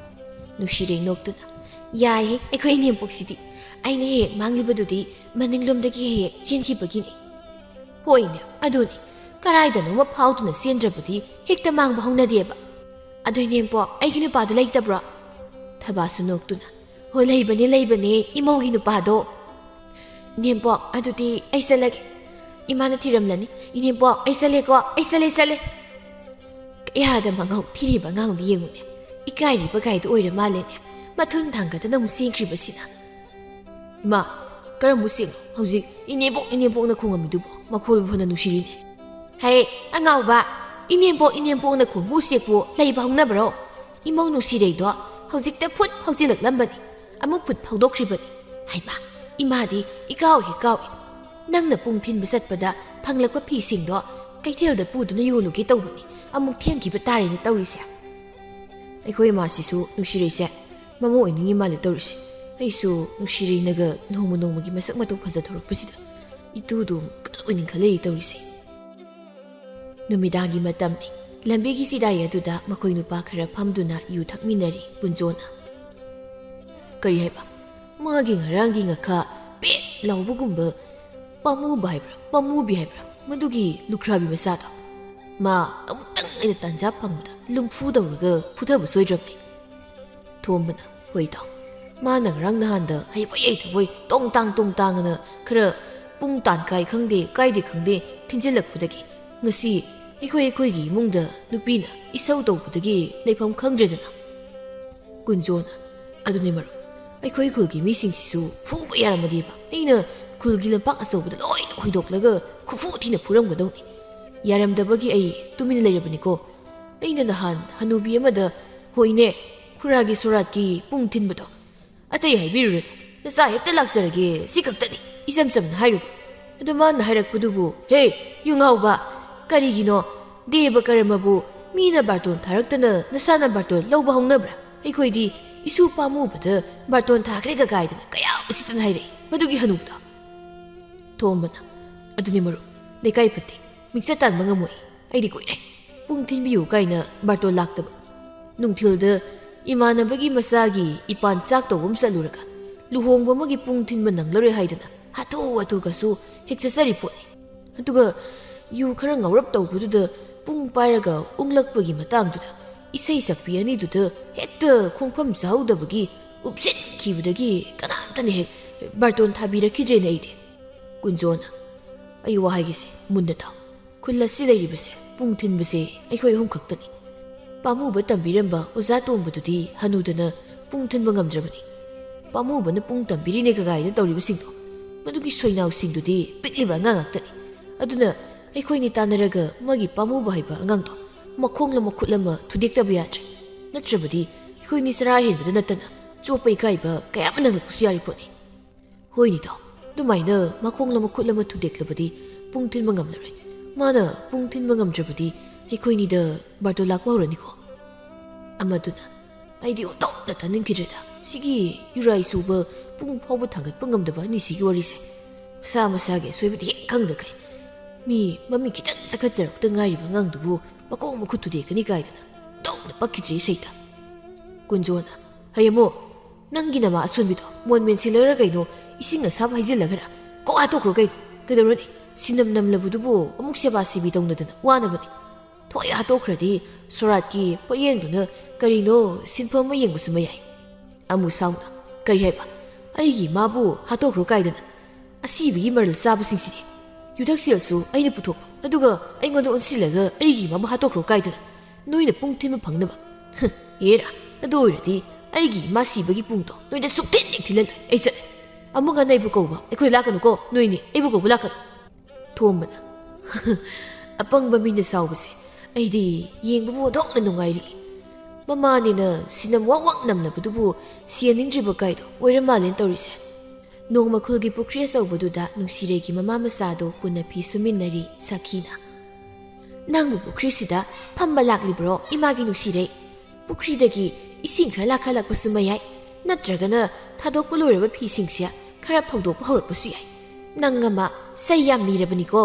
ꯅꯨꯡꯁꯤꯔꯩ ꯅꯣꯛꯇꯨꯅ ꯌꯥꯏꯍꯦ ꯑꯩꯈꯣꯏ ꯏꯅꯦꯝꯄꯣꯛꯁꯤꯗꯤ ꯑꯩꯅ ꯍꯦꯛ ꯃꯥꯡꯂꯤꯕꯗꯨꯗꯤ ꯃꯅꯤꯡꯂꯣꯝꯗꯒꯤ ꯍꯦꯛ ꯆꯦꯟꯈꯤꯕꯒꯤꯅꯤ ꯍꯣꯏꯅꯦ ꯑꯗꯨꯅꯤ ꯀꯔꯥꯏꯗꯅꯣꯃ ꯐꯥꯎꯗꯨꯅ ꯆꯦꯟꯗ꯭ꯔꯕꯗꯤ ꯍꯦꯛꯇ ꯃꯥꯡꯕ ꯍꯧꯅꯗꯦꯕ ꯑꯗꯨ ꯏꯅꯦꯝꯄꯣꯛ ꯑꯩꯒꯤ ꯅꯨꯄꯥꯗꯣ ꯂꯩꯇꯕ꯭ꯔꯣ ꯊꯕꯥꯁꯨ ꯅꯣꯛꯇꯨꯅ ꯍꯣꯏ ꯂꯩꯕꯅꯦ ꯏꯃꯧꯒꯤ ꯅꯨꯄꯥꯗꯣ 이ኔꯝꯄꯣꯛ ꯑꯗꯨꯗꯤ ꯑꯩ ꯆꯠꯂꯒꯦ 이마ꯅ ꯊꯤꯔꯝꯂꯅꯤ 이ኔꯝꯄꯣꯛ ꯑꯩ ꯆꯠꯂꯦꯀꯣ ꯑꯩ ꯆꯠꯂꯦ ꯀꯌꯥꯗ ꯃꯉꯥꯎ ꯊꯤꯔꯤꯕ ꯑꯉꯥꯡꯗꯣ ꯌꯦꯡꯉꯨꯅꯦ ꯏꯀꯥꯏꯔꯤꯕ ꯒꯥꯏꯗꯣ ꯑꯣꯏꯔ ꯃꯥꯜꯂꯦꯅꯦ ꯃꯊꯨꯟ ꯊꯥꯡꯒꯗꯅ ꯑꯃꯨꯛ ꯆꯦꯟꯈ꯭ꯔꯤꯕꯁꯤꯅ 이마 ꯀꯔꯝꯕ ꯆꯦꯡꯅꯣ ꯍꯧꯖꯤꯛ 이ኔꯝꯄꯣꯛꯅ ꯈꯣꯡꯉꯝꯃꯤꯗꯨꯕꯣ ꯃꯈꯣꯜꯕꯨ ꯐꯅ ꯅꯨꯡꯁꯤꯔꯤꯅꯦ ꯍꯦ ꯑꯉꯥꯎꯕ 이ኔꯝꯄꯣꯛꯅ ꯈꯣꯡꯕ ꯎꯆꯦꯛꯄꯨ ꯂꯩꯕ ꯍꯧꯅꯕ꯭ꯔꯣ 이ꯃꯧ ꯅꯨꯡꯁꯤꯔꯩꯗꯣ ꯍꯧꯖꯤꯛꯇ ꯐꯨꯠ ꯐꯥꯎꯖꯤꯜꯂꯛꯂꯝꯕꯅꯤ ꯑꯃꯨꯛ ꯐꯨꯠ ꯐꯥꯎꯗꯣꯛꯈ꯭ꯔꯤꯕꯅꯤ ꯍꯩꯃꯥ ꯏꯃꯥꯗꯤ ꯏꯀꯥꯎꯏ ꯅꯪꯅ ꯄꯨꯡ ꯊꯤꯟꯕ ꯆꯠꯄꯗ ꯐꯪꯂꯛꯄ ꯐꯤꯁꯤꯡꯗꯣ ꯀꯩꯊꯦꯜꯗ ꯄꯨꯗꯨꯅ ꯌꯣꯜꯂꯨꯒꯦ ꯇꯧꯕꯅꯤ ꯑꯃꯨꯛ ꯊꯦꯡꯈꯤꯕ ꯇꯥꯔꯦꯅ ꯇꯧꯔꯤꯁꯦ ꯑꯩꯈꯣꯏ ꯏꯃꯥꯁꯤꯁꯨ ꯅꯨꯡꯁꯤꯔꯩꯁꯦ ꯃꯃꯧ ꯑꯣꯏꯅꯤꯡꯉꯤ ꯃꯥꯜꯂꯦ ꯇꯧꯔꯤꯁꯦ ꯑꯩꯁꯨ ꯅꯨꯡꯁꯤꯔꯩꯅꯒ ꯅꯣꯡꯃꯒꯤ ꯃꯁꯛ ꯃꯇꯧ ꯐꯖꯊꯣꯔꯛꯄꯁꯤꯗ ꯏꯇꯨꯗꯨ ꯀꯟꯅ ꯑꯣꯏꯅꯤꯡꯈꯠꯂꯛꯏ ꯇꯧꯔꯤꯁꯦ ꯅꯨꯃꯤꯗꯥꯡꯒꯤ ꯃꯇꯝꯅꯤ ꯂꯝꯕꯤꯒꯤ ꯆꯤꯗꯥꯏ ꯑꯗꯨꯗ ꯃꯈꯣꯏ ꯅꯨꯄꯥ ꯈꯔ ꯐꯝꯗꯨꯅ ꯌꯨ ꯊꯛꯃꯤꯟꯅꯔꯤ ꯄꯨꯟꯖꯣꯅ ꯀꯔꯤ ꯍꯥꯏꯕ ꯃꯥꯒꯤ ꯉꯔꯥꯡꯒꯤ ꯉꯈꯥ ꯄꯦꯠ ꯂꯥꯎꯕꯒꯨꯝꯕ ꯄꯥꯃꯨꯕꯤ ꯍꯥꯏꯕ꯭ꯔꯥ ꯃꯗꯨꯒꯤ ꯂꯨꯈ꯭ꯔꯥꯕꯤ ꯃꯆꯥꯗꯣ ꯃꯥ ꯑꯃꯨꯛꯇꯪ ꯑꯩꯅ ꯇꯥꯟꯖꯥ ꯐꯪꯕꯗ ꯂꯨꯝꯐꯨ ꯇꯧꯔꯒ ꯐꯨꯊꯕ ꯁꯣꯏꯗ꯭ꯔꯕꯅꯤ ꯊꯣꯝꯕꯅ ꯍꯣꯏ ꯏꯇꯥꯎ ꯃꯥꯅ ꯉꯔꯥꯡ ꯅꯍꯥꯟꯗ ꯍꯩꯕꯣꯏ ꯇꯣꯡ ꯇꯥꯡꯉꯅ ꯈꯔ ꯄꯨꯡ ꯇꯥꯟꯀꯥꯏ ꯈꯪꯗꯦ ꯀꯥꯏꯗꯦ ꯈꯪꯗꯦ ꯊꯤꯟꯖꯤꯜꯂꯛꯄꯗꯒꯤ ꯉꯁꯤ ꯑꯩꯈꯣꯏꯒꯤ ꯏꯃꯨꯡꯗ ꯅꯨꯄꯤꯅ ꯏꯁꯧ ꯇꯧꯕꯗꯒꯤ ꯂꯩꯐꯝ ꯈꯪꯗ꯭ꯔꯦꯗꯅ ꯀꯨꯟꯖꯣꯅ ꯑꯗꯨꯅꯤ ꯃꯔꯨꯞ ꯑꯩꯈꯣꯏ ꯈꯨꯜꯒꯤ ꯃꯤꯁꯤꯡꯁꯤꯁꯨ ꯐꯨꯕ ꯌꯥꯔꯝꯃꯗꯤꯕ ꯑꯩꯅ ꯈꯨꯜꯒꯤ ꯂꯝꯄꯥꯛ ꯑꯆꯧꯕꯗ ꯂꯣꯏꯅ ꯈꯣꯏꯗꯣꯛꯂꯒ ꯈꯨꯐꯨ ꯊꯤꯅ ꯐꯨꯔꯝꯒꯗꯧꯅꯤ ꯌꯥꯔꯝꯗꯕꯒꯤ ꯑꯩ ꯇꯨꯃꯤꯟꯅ ꯂꯩꯔꯕꯅꯤꯀꯣ ꯑꯩꯅ ꯅꯍꯥꯟ ꯍꯅꯨꯕꯤ ꯑꯃꯗ ꯍꯣꯏꯅꯦ ꯈꯨꯔꯥꯒꯤ ꯁꯣꯔꯥꯠꯀꯤ ꯄꯨꯡ ꯊꯤꯟꯕꯗꯣ ꯑꯇꯩ ꯍꯥꯏꯕꯤꯔꯨꯔꯅꯨ ꯅꯆꯥ ꯍꯦꯛꯇ ꯂꯥꯛꯆꯔꯒꯦ ꯁꯤ ꯈꯛꯇꯅꯤ ꯏꯆꯝ ꯆꯝꯅ ꯍꯥꯏꯔꯨꯕ ꯑꯗꯣ ꯃꯥꯅ ꯍꯥꯏꯔꯛꯄꯗꯨꯕꯨ ꯍꯦ ꯌꯨꯉꯥꯎꯕ ꯀꯔꯤꯒꯤꯅꯣ ꯗꯦꯕ ꯀꯔꯃꯕꯨ ꯃꯤꯅ ꯕꯥꯔꯇꯣꯟ ꯊꯥꯔꯛꯇꯅ ꯅꯁꯥꯅ ꯕꯥꯔꯇꯣꯟ ꯂꯧꯕ ꯍꯧꯅꯕ꯭ꯔꯥ ꯑꯩꯈꯣꯏꯗꯤ 이수 ꯄꯥꯃꯨꯕꯗ ꯕꯥꯔꯇꯣꯟ ꯊꯥꯈ꯭ꯔꯦꯒ ꯀꯥꯏꯗꯅ ꯀꯌꯥ ꯎꯁꯤꯠꯇꯅ ꯍꯥꯏꯔꯛꯏ ꯃꯗꯨꯒꯤ ꯍꯅꯨꯕꯗꯣ ꯊꯣꯝꯕꯅ ꯑꯗꯨꯅꯤ ꯃꯔꯨꯞ ꯂꯩꯀꯥꯏ ꯐꯠꯇꯦ ꯃꯤꯛꯆꯠ ꯇꯥꯟꯕ ꯉꯝꯃꯣꯏ ꯑꯩꯗꯤ ꯀꯨꯏꯔꯦ ꯄꯨꯡ ꯊꯤꯟꯕꯤꯌꯨ ꯀꯥꯏꯅ ꯕꯥꯔꯇꯣꯟ ꯂꯥꯛꯇꯕ ꯅꯨꯡꯊꯤꯜꯗ ꯏꯃꯥꯟꯅꯕꯒꯤ ꯃꯆꯥꯒꯤ ꯏꯄꯥꯟ ꯆꯥꯛ ꯇꯧꯕ ꯑꯃ ꯆꯠꯂꯨꯔꯒ ꯂꯨꯍꯣꯡꯕ ꯑꯃꯒꯤ ꯄꯨꯡ ꯊꯤꯟꯕ ꯅꯪꯂꯔꯣꯏ ꯍꯥꯏꯗꯅ ꯍꯥꯊꯨꯒꯁꯨ ꯍꯦꯛ ꯆꯠꯆꯔꯤ ꯄꯣꯠꯅꯤ ꯑꯗꯨꯒ ꯌꯨ ꯈꯔ ꯉꯥꯎꯔꯞ ꯇꯧꯕꯗꯨꯗ ꯄꯨꯡ ꯄꯥꯏꯔꯒ ꯎꯪꯂꯛꯄꯒꯤ ꯃꯇꯥꯡꯗꯨꯗ ꯏꯁꯩ ꯁꯛꯄꯤ ꯑꯅꯤꯗꯨꯗ ꯍꯦꯛꯇ ꯈꯣꯡꯐꯝ ꯆꯥꯍꯧꯗꯕꯒꯤ ꯎꯞꯁꯤꯟꯈꯤꯕꯗꯒꯤ ꯀꯅꯥꯝꯇꯅ ꯍꯦꯛ ꯕꯥꯔꯇꯣꯟ ꯊꯥꯕꯤꯔꯛꯈꯤꯗ꯭ꯔꯦꯅ ꯑꯩꯗꯤ ꯀꯨꯟꯖꯣꯅ ꯑꯩ ꯋꯥꯍꯩꯒꯤꯁꯦ ꯃꯨꯟꯅ ꯇꯥꯎ ꯈꯨꯜ ꯑꯁꯤ ꯂꯩꯔꯤꯕꯁꯦ ꯄꯨꯡ ꯊꯤꯟꯕꯁꯦ ꯑꯩꯈꯣꯏ ꯑꯍꯨꯝ ꯈꯛꯇꯅꯤ ꯄꯥꯃꯨꯕ ꯇꯝꯕꯤꯔꯝꯕ ꯑꯣꯖꯥ ꯇꯣꯝꯕꯗꯨꯗꯤ ꯍꯅꯨꯗꯅ ꯄꯨꯡ ꯊꯤꯟꯕ ꯉꯝꯗ꯭ꯔꯕꯅꯤ ꯄꯥꯃꯨꯕꯅ ꯄꯨꯡ ꯇꯝꯕꯤꯔꯤꯅꯦ ꯀꯒꯥꯏꯅ ꯇꯧꯔꯤꯕꯁꯤꯡꯗꯣ ꯃꯗꯨꯒꯤ ꯁꯣꯏꯅꯥꯎꯁꯤꯡꯗꯨꯗꯤ ꯄꯤꯛꯂꯤꯕ ꯑꯉꯥꯡ ꯉꯥꯛꯇꯅꯤ ꯑꯗꯨꯅ ꯑꯩꯈꯣꯏꯅꯤ ꯇꯥꯟꯅꯔꯒ ꯃꯥꯒꯤ ꯄꯥꯃꯨꯕ ꯍꯥꯏꯕ ꯑꯉꯥꯡꯗꯣ ꯃꯈꯣꯡ ꯃꯈꯨꯠ ꯑꯃ ꯊꯨꯗꯦꯛꯇꯕ ꯌꯥꯗ꯭ꯔꯦ ꯅꯠꯇ꯭ꯔꯕꯗꯤ ꯑꯩꯈꯣꯏꯅꯤ ꯆꯔꯥ ꯍꯦꯟꯕꯗ ꯅꯠꯇꯅ ꯆꯣꯞꯄ ꯏꯀꯥꯏꯕ ꯀꯌꯥ ꯑꯃ ꯅꯪꯂꯛꯄꯁꯨ ꯌꯥꯔꯤ ꯄꯣꯠꯅꯤ ꯍꯣꯏꯅꯤꯗꯣ ꯑꯗꯨꯃꯥꯏꯅ ꯃꯈꯣꯡ ꯃꯈꯨꯠ ꯑꯃ ꯊꯨꯗꯦꯛꯂꯕꯗꯤ ꯄꯨꯡ ꯊꯤꯟꯕ ꯉꯝꯂꯔꯣꯏ ꯃꯥꯅ ꯄꯨꯡ ꯊꯤꯟꯕ ꯉꯝꯗ꯭ꯔꯕꯗꯤ ꯑꯩꯈꯣꯏꯅꯤꯗ ꯕꯥꯔꯇꯣꯟ ꯂꯥꯛꯄ ꯍꯧꯔꯅꯤꯀꯣ ꯑꯃꯗꯨꯅ ꯑꯩꯗꯤ ꯑꯣꯟꯊꯣꯛꯅ ꯇꯥꯅꯤꯡꯈꯤꯗ꯭ꯔꯦꯗ ꯁꯤꯒꯤ ꯌꯨꯔꯥꯏ ꯁꯨꯕ ꯄꯨꯡ ꯐꯥꯎꯕ ꯊꯥꯡꯒꯠꯄ ꯉꯝꯗꯕ ꯑꯅꯤꯁꯤꯒꯤ ꯋꯥꯔꯤꯁꯦ ꯃꯁꯥ ꯃꯁꯥꯒꯤ ꯑꯁꯣꯏꯕꯗꯤ ꯍꯦꯛ ꯈꯪꯗꯈꯩ ꯃꯤ ꯃꯃꯤꯡ ꯈꯤꯇꯪ ꯆꯈꯠꯆꯔꯛꯇ ꯉꯥꯏꯔꯤꯕ ꯑꯉꯥꯡꯗꯨꯕꯨ ꯃꯀꯣꯛ ꯃꯈꯨꯠ ꯊꯨꯗꯦꯛꯀꯅꯤ ꯀꯥꯏꯗꯅ ꯇꯧꯅ ꯄꯛꯈꯤꯗ꯭ꯔꯦ ꯏꯁꯩꯗ ꯀꯨꯟꯖꯣꯅ ꯍꯌꯦꯡꯃꯣ ꯅꯪꯒꯤ ꯅꯃꯥ ꯑꯁꯣꯟꯕꯤꯗꯣ ꯃꯣꯟ ꯃꯦꯟꯁꯤꯜꯂꯒ ꯀꯩꯅꯣ ꯏꯁꯤꯡ ꯑꯁꯥꯕ ꯍꯩꯖꯤꯜꯂꯒꯔ ꯀꯣꯛ ꯍꯥꯠꯇꯣꯛꯈ꯭ꯔꯣ ꯀꯩꯗꯧꯔꯅꯤ ꯁꯤꯅꯝ ꯅꯝꯂꯕꯗꯨꯕꯨ ꯑꯃꯨꯛ ꯁꯦꯕꯥ ꯁꯦꯕꯤ ꯇꯧꯅꯗꯅ ꯋꯥꯅꯕꯅꯤ ꯊꯣꯛ ꯍꯥꯠꯇꯣꯛꯈ꯭ꯔꯗꯤ ꯁꯣꯔꯥꯠꯀꯤ ꯄꯣꯠꯌꯦꯡꯗꯨꯅ ꯀꯔꯤꯅꯣ ꯁꯤꯟꯐꯝ ꯑꯃ ꯌꯦꯡꯕꯁꯨ ꯃꯌꯥꯏ ꯑꯃꯨꯛ ꯁꯥꯎꯅ ꯀꯔꯤ ꯍꯥꯏꯕ ꯑꯩꯒꯤ ꯏꯃꯥꯕꯨ ꯍꯥꯠꯇꯣꯛꯈ꯭ꯔꯣ ꯀꯥꯏꯗꯅ ꯑꯁꯤꯕꯒꯤ ꯃꯔꯜ ꯆꯥꯕꯁꯤꯡꯁꯤꯗꯤ ꯌꯨꯊꯛꯁꯦꯜꯁꯨ ꯑꯩꯅ ꯄꯨꯊꯣꯛꯄ ꯑꯗꯨꯒ ꯑꯩꯉꯣꯟꯗ ꯑꯣꯟꯁꯤꯜꯂꯒ ꯑꯩꯒꯤ ꯏꯃꯥꯕꯨ ꯍꯥꯠꯇꯣꯛꯈ꯭ꯔꯣ ꯀꯥꯏꯗꯅ ꯅꯣꯏꯅ ꯄꯨꯡ ꯊꯤꯟꯕ ꯐꯪꯅꯕ ꯑꯦꯔꯥ ꯑꯗꯨ ꯑꯣꯏꯔꯗꯤ ꯑꯩꯒꯤ ꯏꯃꯥ ꯁꯤꯕꯒꯤ ꯄꯨꯡꯗꯣ ꯅꯣꯏꯗ ꯁꯨꯛꯊꯤꯟ ꯍꯦꯛ ꯊꯤꯜꯍꯜꯂꯣꯏ ꯑꯩ ꯆꯠꯂꯦ ꯑꯃꯨꯛ ꯍꯟꯅ ꯑꯩꯕꯨ ꯀꯧꯕ ꯑꯩꯈꯣꯏ ꯂꯥꯛꯀꯅꯨꯀꯣ ꯅꯣꯏꯅꯤ ꯑꯩꯕꯨ ꯀꯧꯕ ꯂꯥꯛꯀꯅꯨ ꯊꯣꯝꯕꯅ ꯑꯄꯪꯕ ꯃꯤꯅ ꯁꯥꯎꯕꯁꯦ ꯑꯩꯗꯤ ꯌꯦꯡꯕꯕꯨ ꯑꯣꯟꯊꯣꯛꯅ ꯅꯨꯡꯉꯥꯏꯔꯤ ꯃꯃꯥꯅꯤꯅ ꯁꯤꯅꯝ ꯋꯥꯛ ꯋꯥꯛ ꯅꯝꯂꯕꯗꯨꯕꯨ ꯁꯤꯍꯟꯅꯤꯡꯗ꯭ꯔꯤꯕ ꯀꯥꯏꯗꯣ ꯑꯣꯏꯔ ꯃꯥꯜꯂꯦꯅ ꯇꯧꯔꯤꯁꯦ ꯅꯣꯡꯃ ꯈꯨꯜꯒꯤ ꯄꯨꯈ꯭ꯔꯤ ꯑꯆꯧꯕꯗꯨꯗ ꯅꯨꯡꯁꯤꯔꯩꯒꯤ ꯃꯃꯥ ꯃꯆꯥꯗꯣ ꯄꯨꯟꯅ ꯐꯤ ꯁꯨꯃꯤꯟꯅꯔꯤ ꯁꯈꯤꯅ ꯅꯪꯕꯨ ꯄꯨꯈ꯭ꯔꯤꯁꯤꯗ ꯐꯝꯕ ꯂꯥꯛꯂꯤꯕ꯭ꯔꯣ ꯏꯃꯥꯒꯤ ꯅꯨꯡꯁꯤꯔꯩ ꯄꯨꯈ꯭ꯔꯤꯗꯒꯤ ꯏꯁꯤꯡ ꯈꯔ ꯂꯥꯛꯈꯠꯂꯛꯄꯁꯨ ꯃꯌꯥꯏ ꯅꯠꯇ꯭ꯔꯒꯅ ꯊꯥꯗꯣꯛꯄ ꯂꯣꯏꯔꯕ ꯐꯤꯁꯤꯡꯁꯦ ꯈꯔ ꯐꯧꯗꯣꯛꯄ ꯍꯧꯔꯛꯄꯁꯨ ꯌꯥꯏ ꯅꯪ ꯑꯃ ꯆꯩ ꯌꯥꯝ ꯅꯤꯔꯕꯅꯤꯀꯣ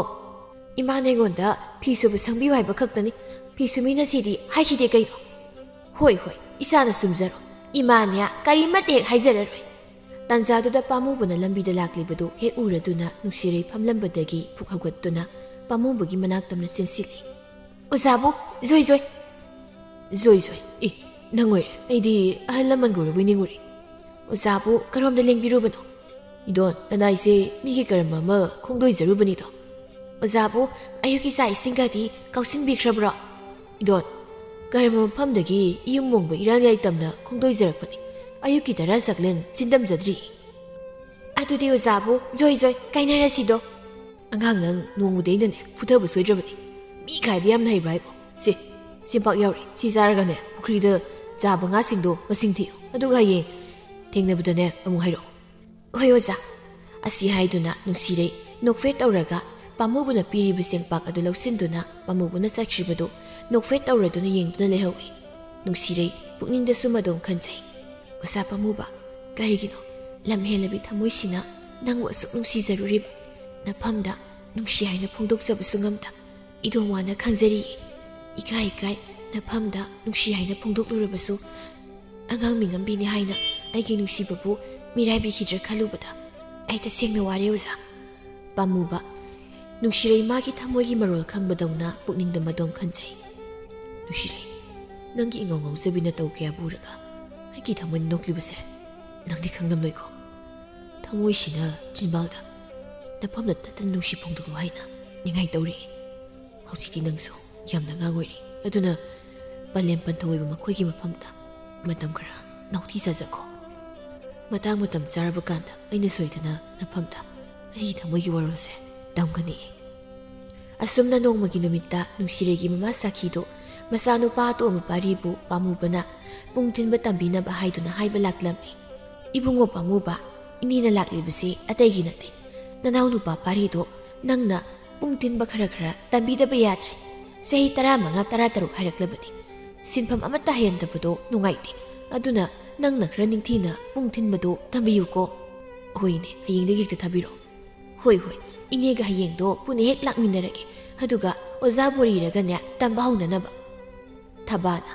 ꯏꯃꯥꯅ ꯑꯩꯉꯣꯟꯗ ꯐꯤ ꯁꯨꯕ ꯁꯪꯕꯤꯌꯨ ꯍꯥꯏꯕ ꯈꯛꯇꯅꯤ ꯐꯤ ꯁꯨꯃꯤꯟꯅꯁꯤꯗꯤ ꯍꯥꯏꯈꯤꯗꯦ ꯀꯩꯅꯣ ꯍꯣꯏ ꯏꯆꯥꯅ ꯁꯨꯝꯖꯔꯣ ꯏꯃꯥꯅꯦ ꯀꯔꯤꯃꯠꯇ ꯍꯦꯛ ꯍꯥꯏꯖꯔꯔꯣꯏ ꯇꯥꯟꯖꯥꯗꯨꯗ ꯄꯥꯝꯃꯨꯕꯅ ꯂꯝꯕꯤꯗ ꯂꯥꯛꯂꯤꯕꯗꯨ ꯍꯦꯛ ꯎꯔꯗꯨꯅ ꯅꯨꯡꯁꯤꯔꯩ ꯐꯝꯂꯝꯕꯗꯒꯤ ꯄꯨꯛ ꯍꯧꯒꯠꯇꯨꯅ ꯄꯥꯝꯃꯨꯕꯒꯤ ꯃꯅꯥꯛꯇꯝꯅ ꯆꯦꯟꯁꯤꯜꯂꯤ ꯑꯣꯖꯥꯕꯨ ꯖꯣꯏ ꯏ ꯅꯪ ꯑꯣꯏꯔꯦ ꯑꯩꯗꯤ ꯑꯍꯜ ꯂꯃꯟ ꯒꯧꯔꯕꯣꯏ ꯅꯤꯡꯉꯨꯔꯦ ꯑꯣꯖꯥꯕꯨ ꯀꯔꯣꯝꯗ ꯂꯦꯡꯕꯤꯔꯨꯕꯅꯣ ꯏꯗꯣꯟ ꯅꯅꯥꯏꯁꯦ ꯃꯤꯒꯤ ꯀꯔꯝ ꯑꯃ ꯈꯣꯡꯗꯣꯏꯖꯔꯨꯕꯅꯤꯗꯣ ꯑꯣꯖꯥꯕꯨ ꯑꯌꯨꯛꯀꯤ ꯆꯥꯛ ꯏꯁꯤꯡꯒꯗꯤ ꯀꯥꯎꯁꯤꯟꯕꯤꯈ꯭ꯔꯕ꯭ꯔꯣ ꯏꯗꯣꯟ ꯀꯔꯝꯕ ꯃꯐꯝꯗꯒꯤ ꯏꯌꯨꯝ ꯃꯣꯡꯕ ꯏꯔꯥꯡꯌꯥꯏ ꯇꯝꯅ ꯈꯣꯡꯗꯣꯏꯖꯔꯛꯄꯅꯤ ꯑꯌꯨꯛꯀꯤ ꯇꯔꯥ ꯆꯥꯛꯂꯦꯟ ꯆꯤꯟꯗꯝꯖꯗ꯭ꯔꯤ ꯑꯗꯨꯗꯤ ꯑꯣꯖꯥꯕꯨ ꯖꯣꯏ ꯀꯥꯏꯅꯔꯁꯤꯗꯣ ꯑꯉꯥꯡ ꯅꯪ ꯅꯣꯡꯃꯗꯩꯅꯅꯦ ꯐꯨꯊꯕ ꯁꯣꯏꯗ꯭ꯔꯕꯅꯤ ꯃꯤ ꯈꯥꯏꯕ ꯌꯥꯝꯅ ꯍꯩꯕ꯭ꯔꯥ ꯍꯥꯏꯕꯣ ꯁꯤ ꯆꯦꯡꯄꯥꯛ ꯌꯥꯎꯔꯤ ꯁꯤ ꯆꯥꯔꯒꯅꯦ ꯄꯨꯈ꯭ꯔꯤꯗ ꯆꯥꯕ ꯉꯥꯁꯤꯡꯗꯣ ꯃꯁꯤꯡ ꯊꯤꯌꯨ ꯑꯗꯨꯒ ꯍꯌꯦꯡ ꯊꯦꯡꯅꯕꯗꯅꯦ ꯑꯃꯨꯛ ꯍꯥꯏꯔꯛꯑꯣ ꯍꯣꯏ ꯑꯣꯖꯥ ꯑꯁꯤ ꯍꯥꯏꯗꯨꯅ ꯅꯨꯡꯁꯤꯔꯩ ꯅꯣꯛꯐꯦꯠ ꯇꯧꯔꯒ ꯄꯥꯝꯃꯨꯕꯅ ꯄꯤꯔꯤꯕ ꯆꯦꯡꯄꯥꯛ ꯑꯗꯨ ꯂꯧꯁꯤꯟꯗꯨꯅ ꯄꯥꯝꯃꯨꯕꯅ ꯆꯠꯈ꯭ꯔꯤꯕꯗꯨ ꯅꯣꯛꯐꯦꯠ ꯇꯧꯔꯗꯨꯅ ꯌꯦꯡꯗꯨꯅ ꯂꯩꯍꯧꯏ ꯅꯨꯡꯁꯤꯔꯩ ꯄꯨꯛꯅꯤꯡꯗꯁꯨ ꯃꯗꯣꯝ ꯈꯟꯖꯩ ꯑꯣꯖꯥ ꯄꯥꯝꯃꯨꯕ ꯀꯔꯤꯒꯤꯅꯣ ꯂꯝ ꯍꯦꯜꯂꯕꯤ ꯊꯃꯣꯏꯁꯤꯅ ꯅꯪꯕꯨ ꯑꯁꯨꯛ ꯅꯨꯡꯁꯤꯖꯔꯨꯔꯤꯕ ꯅꯐꯝꯗ ꯅꯨꯡꯁꯤ ꯍꯥꯏꯅ ꯐꯣꯡꯗꯣꯛꯆꯕꯁꯨ ꯉꯝꯗ ꯏꯗꯣꯝ ꯋꯥꯅ ꯈꯪꯖꯔꯤꯌꯦ ꯏꯀꯥꯏ ꯅꯐꯝꯗ ꯅꯨꯡꯁꯤ ꯍꯥꯏꯅ ꯐꯣꯡꯗꯣꯛꯂꯨꯔꯕꯁꯨ ꯑꯉꯥꯡ ꯃꯤꯉꯝꯕꯤꯅꯤ ꯍꯥꯏꯅ ꯑꯩꯒꯤ ꯅꯨꯡꯁꯤꯕꯕꯨ ꯃꯤꯔꯥꯏꯕꯤꯈꯤꯗ꯭ꯔꯥ ꯈꯜꯂꯨꯕꯗ ꯑꯩ ꯇꯁꯦꯡꯅ ꯋꯥꯔꯦ ꯑꯣꯖꯥ ꯄꯥꯝꯃꯨꯕ ꯅꯨꯡꯁꯤꯔꯩ ꯃꯥꯒꯤ ꯊꯃꯣꯏꯒꯤ ꯃꯔꯣꯜ ꯈꯪꯕꯗꯧꯅ ꯄꯨꯛꯅꯤꯡꯗ ꯃꯗꯣꯝ ꯈꯟꯖꯩ ꯅꯨꯡꯁꯤꯔꯩ ꯅꯪꯒꯤ ꯏꯉꯧ ꯉꯧꯖꯕꯤꯅ ꯇꯧ ꯀꯌꯥ ꯄꯨꯔꯒ ꯑꯩꯒꯤ ꯊꯃꯣꯏꯅ ꯅꯣꯛꯂꯤꯕꯁꯦ ꯅꯪꯗꯤ ꯈꯪꯂꯝꯂꯣꯏꯀꯣ ꯊꯃꯣꯏꯁꯤꯅ ꯆꯤꯟꯕꯥꯜꯗ ꯅꯐꯝꯗ ꯇꯠꯇꯅ ꯅꯨꯡꯁꯤ ꯐꯣꯡꯗꯣꯛꯂꯣ ꯍꯥꯏꯅ ꯅꯤꯡꯉꯥꯏ ꯇꯧꯔꯤ ꯍꯧꯖꯤꯛꯇꯤ ꯅꯪꯁꯨ ꯌꯥꯝꯅ ꯑꯉꯥꯡ ꯑꯣꯏꯔꯤ ꯑꯗꯨꯅ ꯄꯂꯦꯝ ꯄꯟꯊꯧ ꯑꯣꯏꯕ ꯃꯈꯣꯏꯒꯤ ꯃꯐꯝꯗ ꯃꯇꯝ ꯈꯔ ꯅꯥꯎꯊꯤ ꯆꯥꯖꯈꯣ ꯃꯇꯥꯡ ꯃꯇꯝ ꯆꯥꯔꯕ ꯀꯥꯟꯗ ꯑꯩꯅ ꯁꯣꯏꯗꯅ ꯅꯐꯝꯗ ꯑꯩꯒꯤ ꯊꯃꯣꯏꯒꯤ ꯋꯥꯔꯣꯜꯁꯦ ꯇꯝꯒꯅꯤ ꯑꯁꯨꯝꯅ ꯅꯣꯡꯃꯒꯤ ꯅꯨꯃꯤꯠꯇ ꯅꯨꯡꯁꯤꯔꯩꯒꯤ ꯃꯃꯥ ꯁꯈꯤꯗꯣ ꯃꯆꯥꯅꯨꯄꯥ ꯑꯇꯣꯝꯕ ꯄꯥꯔꯤꯕꯨ ꯄꯥꯝꯃꯨꯕꯅ ꯄꯨꯡ ꯊꯤꯟꯕ ꯇꯝꯕꯤꯅꯕ ꯍꯥꯏꯗꯨꯅ ꯍꯥꯏꯕ ꯂꯥꯛꯂꯝꯃꯤ ꯏꯕꯨꯡꯉꯣ ꯄꯥꯝꯃꯨꯕ ꯏꯅꯦꯅ ꯂꯥꯛꯂꯤꯕꯁꯤ ꯑꯇꯩꯒꯤ ꯅꯠꯇꯦ ꯅꯅꯥꯎ ꯅꯨꯄꯥ ꯄꯥꯔꯤꯗꯣ ꯅꯪꯅ ꯄꯨꯡ ꯊꯤꯟꯕ ꯈꯔ ꯇꯝꯕꯤꯗꯕ ꯌꯥꯗ꯭ꯔꯦ ꯆꯍꯤ 15-16 ꯍꯥꯏꯔꯛꯂꯕꯅꯤ ꯁꯤꯟꯐꯝ ꯑꯃꯠꯇ ꯍꯩꯍꯟꯗꯕꯗꯣ ꯅꯨꯡꯉꯥꯏꯇꯦ ꯑꯗꯨꯅ ꯅꯪꯅ ꯈꯔ ꯅꯤꯡꯊꯤꯅ ꯄꯨꯡ ꯊꯤꯟꯕꯗꯣ ꯇꯝꯕꯤꯌꯨꯀꯣ ꯍꯣꯏꯅꯦ ꯍꯌꯦꯡꯗꯒꯤ ꯍꯦꯛꯇ ꯊꯥꯕꯤꯔꯣ ꯍꯣꯏ ꯏꯅꯦꯒ ꯍꯌꯦꯡꯗꯣ ꯄꯨꯟꯅ ꯍꯦꯛ ꯂꯥꯛꯃꯤꯟꯅꯔꯒꯦ ꯑꯗꯨꯒ ꯑꯣꯖꯥ ꯕꯣꯔꯤꯔꯒꯅꯦ ꯇꯝꯕ ꯍꯧꯅꯅꯕ ꯊꯕꯥꯅ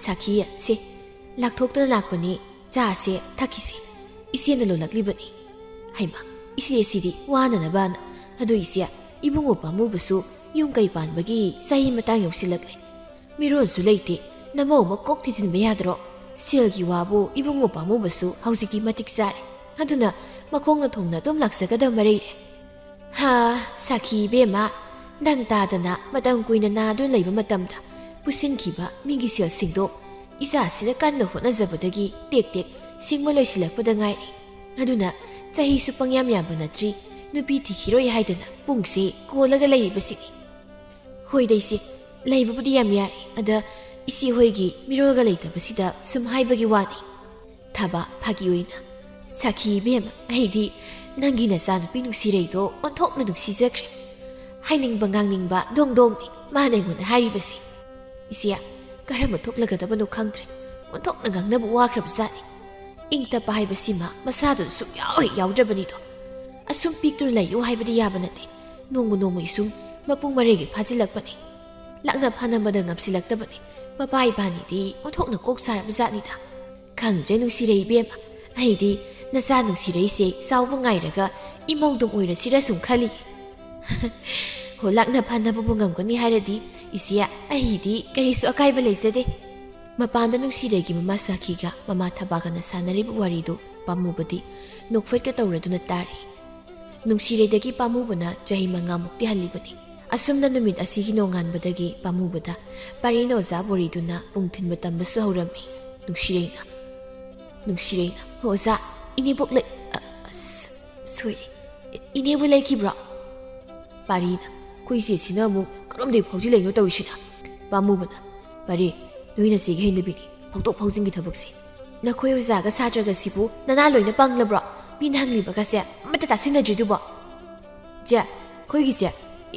ꯁꯈꯤꯌ ꯁꯦ ꯂꯥꯛꯊꯣꯛꯇꯅ ꯂꯥꯛꯄꯅꯤ ꯆꯥꯁꯦ ꯊꯛꯈꯤꯁꯦ ꯏꯆꯦꯅ ꯂꯣꯜꯂꯛꯂꯤꯕꯅꯤ ꯍꯩꯃ ꯏꯆꯦꯁꯤꯗꯤ ꯋꯥꯅꯅꯕꯅ ꯑꯗꯨ ꯏꯆꯦ ꯏꯕꯨꯡꯉꯣ ꯄꯥꯝꯃꯨꯕꯁꯨ ꯌꯨꯝ ꯀꯩ ꯄꯥꯟꯕꯒꯤ ꯆꯍꯤ ꯃꯇꯥꯡ ꯌꯧꯁꯤꯜꯂꯛꯂꯦ ꯃꯤꯔꯣꯟꯁꯨ ꯂꯩꯇꯦ ꯅꯃꯧ ꯑꯃ ꯀꯣꯛ ꯊꯤꯖꯤꯟꯕ ꯌꯥꯗ꯭ꯔꯣ ꯁꯦꯜꯒꯤ ꯋꯥꯕꯨ ꯏꯕꯨꯡꯉꯣ ꯄꯥꯝꯃꯨꯕꯁꯨ ꯍꯧꯖꯤꯛꯇꯤ ꯃꯇꯤꯛ ꯆꯥꯔꯦ ꯑꯗꯨꯅ ꯃꯈꯣꯡꯅ ꯊꯣꯡꯅ ꯑꯗꯨꯝ ꯂꯥꯛꯆꯒꯗꯕ ꯃꯔꯩꯔꯦ ꯍꯥ ꯁꯈꯤ ꯏꯕꯦꯝꯃ ꯅꯪ ꯇꯥꯗꯅ ꯃꯇꯝ ꯀꯨꯏꯅ ꯅꯥꯗꯨꯅ ꯂꯩꯕ ꯃꯇꯝꯗ ꯄꯨꯁꯤꯟꯈꯤꯕ ꯃꯤꯒꯤ ꯁꯦꯜꯁꯤꯡꯗꯣ ꯏꯆꯥꯁꯤꯅ ꯀꯟꯅ ꯍꯣꯠꯅꯖꯕꯗꯒꯤ ꯇꯦꯛ ꯁꯤꯡꯕ ꯂꯣꯏꯁꯤꯜꯂꯛꯄꯗ ꯉꯥꯏꯔꯤ ꯑꯗꯨꯅ ꯆꯍꯤꯁꯨ ꯄꯪꯌꯥꯝ ꯌꯥꯝꯕ ꯅꯠꯇ꯭ꯔꯤ ꯅꯨꯄꯤ ꯊꯤꯈꯤꯔꯣꯏ ꯍꯥꯏꯗꯅ ꯄꯨꯡꯁꯦ ꯀꯣꯜꯂꯒ ꯂꯩꯔꯤꯕꯁꯤꯅꯤ ꯍꯣꯏꯗ ꯏꯆꯦ ꯂꯩꯕꯕꯨꯗꯤ ꯌꯥꯝ ꯌꯥꯔꯤ ꯑꯗ ꯏꯆꯦ ꯍꯣꯏꯒꯤ ꯃꯤꯔꯣꯜꯒ ꯂꯩꯇꯕꯁꯤꯗ ꯁꯨꯝ ꯍꯥꯏꯕꯒꯤ ꯋꯥꯅꯤ ꯊꯕ ꯐꯥꯒꯤ ꯑꯣꯏꯅ ꯁꯈꯤ ꯏꯕꯦꯝꯃ ꯑꯩꯗꯤ ꯅꯪꯒꯤ ꯅꯆꯥꯅꯨꯄꯤ ꯅꯨꯡꯁꯤꯔꯩꯗꯣ ꯑꯣꯟꯊꯣꯛꯅ ꯅꯨꯡꯁꯤꯖꯈ꯭ꯔꯦ ꯍꯥꯏꯅꯤꯡꯕ ꯉꯥꯡꯅꯤꯡꯕ ꯗꯣꯡꯗꯣꯡꯅꯤ ꯃꯥꯅ ꯑꯩꯉꯣꯟꯗ ꯍꯥꯏꯔꯤꯕꯁꯤ ꯏꯆꯦ ꯀꯔꯝꯕ ꯊꯣꯛꯂꯒꯗꯕꯅꯣ ꯈꯪꯗ꯭ꯔꯦ ꯑꯣꯟꯊꯣꯛꯅ ꯉꯥꯡꯅꯕ ꯋꯥꯈ꯭ꯔꯕꯖꯥꯠꯅꯤ ꯏꯪ ꯇꯞꯄ ꯍꯥꯏꯕꯁꯤꯃ ꯃꯁꯥꯗꯨꯗ ꯁꯨꯛꯌꯥꯎ ꯍꯦꯛ ꯌꯥꯎꯗ꯭ꯔꯕꯅꯤꯗꯣ ꯑꯁꯨꯝ ꯄꯤꯛꯇꯨꯅ ꯂꯩꯌꯨ ꯍꯥꯏꯕꯗꯤ ꯌꯥꯕ ꯅꯠꯇꯦ ꯅꯣꯡꯃ ꯅꯣꯡꯃꯒꯤ ꯁꯨꯝ ꯃꯄꯨꯡ ꯃꯔꯩꯒꯤ ꯐꯥꯖꯤꯜꯂꯛꯄꯅꯤ ꯂꯥꯛꯅ ꯐꯥꯅꯕꯗ ꯉꯝꯁꯤꯜꯂꯛꯇꯕꯅꯤ ꯃꯄꯥ ꯏꯕꯥꯅꯤꯗꯤ ꯑꯣꯟꯊꯣꯛꯅ ꯀꯣꯛ ꯁꯥꯔꯕꯖꯥꯠꯅꯤꯗ ꯈꯪꯗ꯭ꯔꯦ ꯅꯨꯡꯁꯤꯔꯩ ꯏꯕꯦꯝꯃ ꯑꯩꯗꯤ ꯅꯆꯥ ꯅꯨꯡꯁꯤꯔꯩꯁꯦ ꯆꯥꯎꯕ ꯉꯥꯏꯔꯒ ꯏꯃꯧꯗꯨꯝ ꯑꯣꯏꯔꯁꯤꯔ ꯁꯨꯝ ꯈꯜꯂꯤ ꯍꯣ ꯂꯥꯛꯅ ꯐꯥꯅꯕꯕꯨ ꯉꯝꯒꯅꯤ ꯍꯥꯏꯔꯗꯤ ꯏꯆꯦ ꯑꯩꯗꯤ ꯀꯔꯤꯁꯨ ꯑꯀꯥꯏꯕ ꯂꯩꯖꯗꯦ ꯃꯄꯥꯟꯗ ꯅꯨꯡꯁꯤꯔꯩꯒꯤ ꯃꯃꯥ ꯁꯥꯈꯤꯒ ꯃꯃꯥ ꯊꯕꯥꯒꯅ ꯁꯥꯟꯅꯔꯤꯕ ꯋꯥꯔꯤꯗꯨ ꯄꯥꯝꯃꯨꯕꯗꯤ ꯅꯣꯛꯐꯦꯠꯀ ꯇꯧꯔꯗꯨꯅ ꯇꯥꯔꯤ ꯅꯨꯡꯁꯤꯔꯩꯗꯒꯤ ꯄꯥꯝꯃꯨꯕꯅ ꯆꯍꯤ 5ꯃꯨꯛꯇꯤ ꯍꯜꯂꯤꯕꯅꯤ ꯑꯁꯨꯝꯅ ꯅꯨꯃꯤꯠ ꯑꯁꯤꯒꯤ ꯅꯣꯡꯉꯥꯟꯕꯗꯒꯤ ꯄꯥꯝꯃꯨꯕꯗ ꯄꯥꯔꯤꯅ ꯑꯣꯖꯥ ꯕꯣꯔꯤꯗꯨꯅ ꯄꯨꯡ ꯊꯤꯟꯕ ꯇꯝꯕꯁꯨ ꯍꯧꯔꯝꯃꯤ ꯅꯨꯡꯁꯤꯔꯩꯅ ꯑꯣꯖꯥ ꯏꯅꯦꯕꯣꯛ ꯂꯩ ꯑꯁ ꯁꯣꯏꯔꯦ ꯏꯅꯦꯕꯨ ꯂꯩꯈꯤꯕ꯭ꯔꯣ ꯄꯥꯔꯤꯅ ꯀꯨꯏꯆꯦꯁꯤꯅ ꯑꯃꯨꯛ ꯀꯔꯣꯝꯗꯩ ꯐꯥꯎꯖꯤꯜꯂꯛꯏꯅꯣ ꯇꯧꯔꯤꯁꯤꯅ ꯄꯥꯝꯃꯨꯕꯅ ꯄꯥꯔꯤ ꯅꯣꯏ ꯅꯆꯦꯒꯤ ꯍꯩꯅꯕꯤꯅꯤ ꯐꯥꯎꯗꯣꯛ ꯐꯥꯎꯖꯤꯟꯒꯤ ꯊꯕꯛꯁꯤ ꯅꯈꯣꯏ ꯑꯣꯖꯥꯒ ꯁꯥꯇ꯭ꯔꯒꯁꯤꯕꯨ ꯅꯅꯥ ꯂꯣꯏꯅ ꯄꯪꯂꯕ꯭ꯔꯣ ꯃꯤꯅ ꯍꯪꯂꯤꯕꯒꯁꯦ ꯑꯃꯠꯇ ꯇꯥꯁꯤꯟꯅꯗ꯭ꯔꯤꯗꯨꯕꯣ ꯆꯦ ꯑꯩꯈꯣꯏꯒꯤꯁꯦ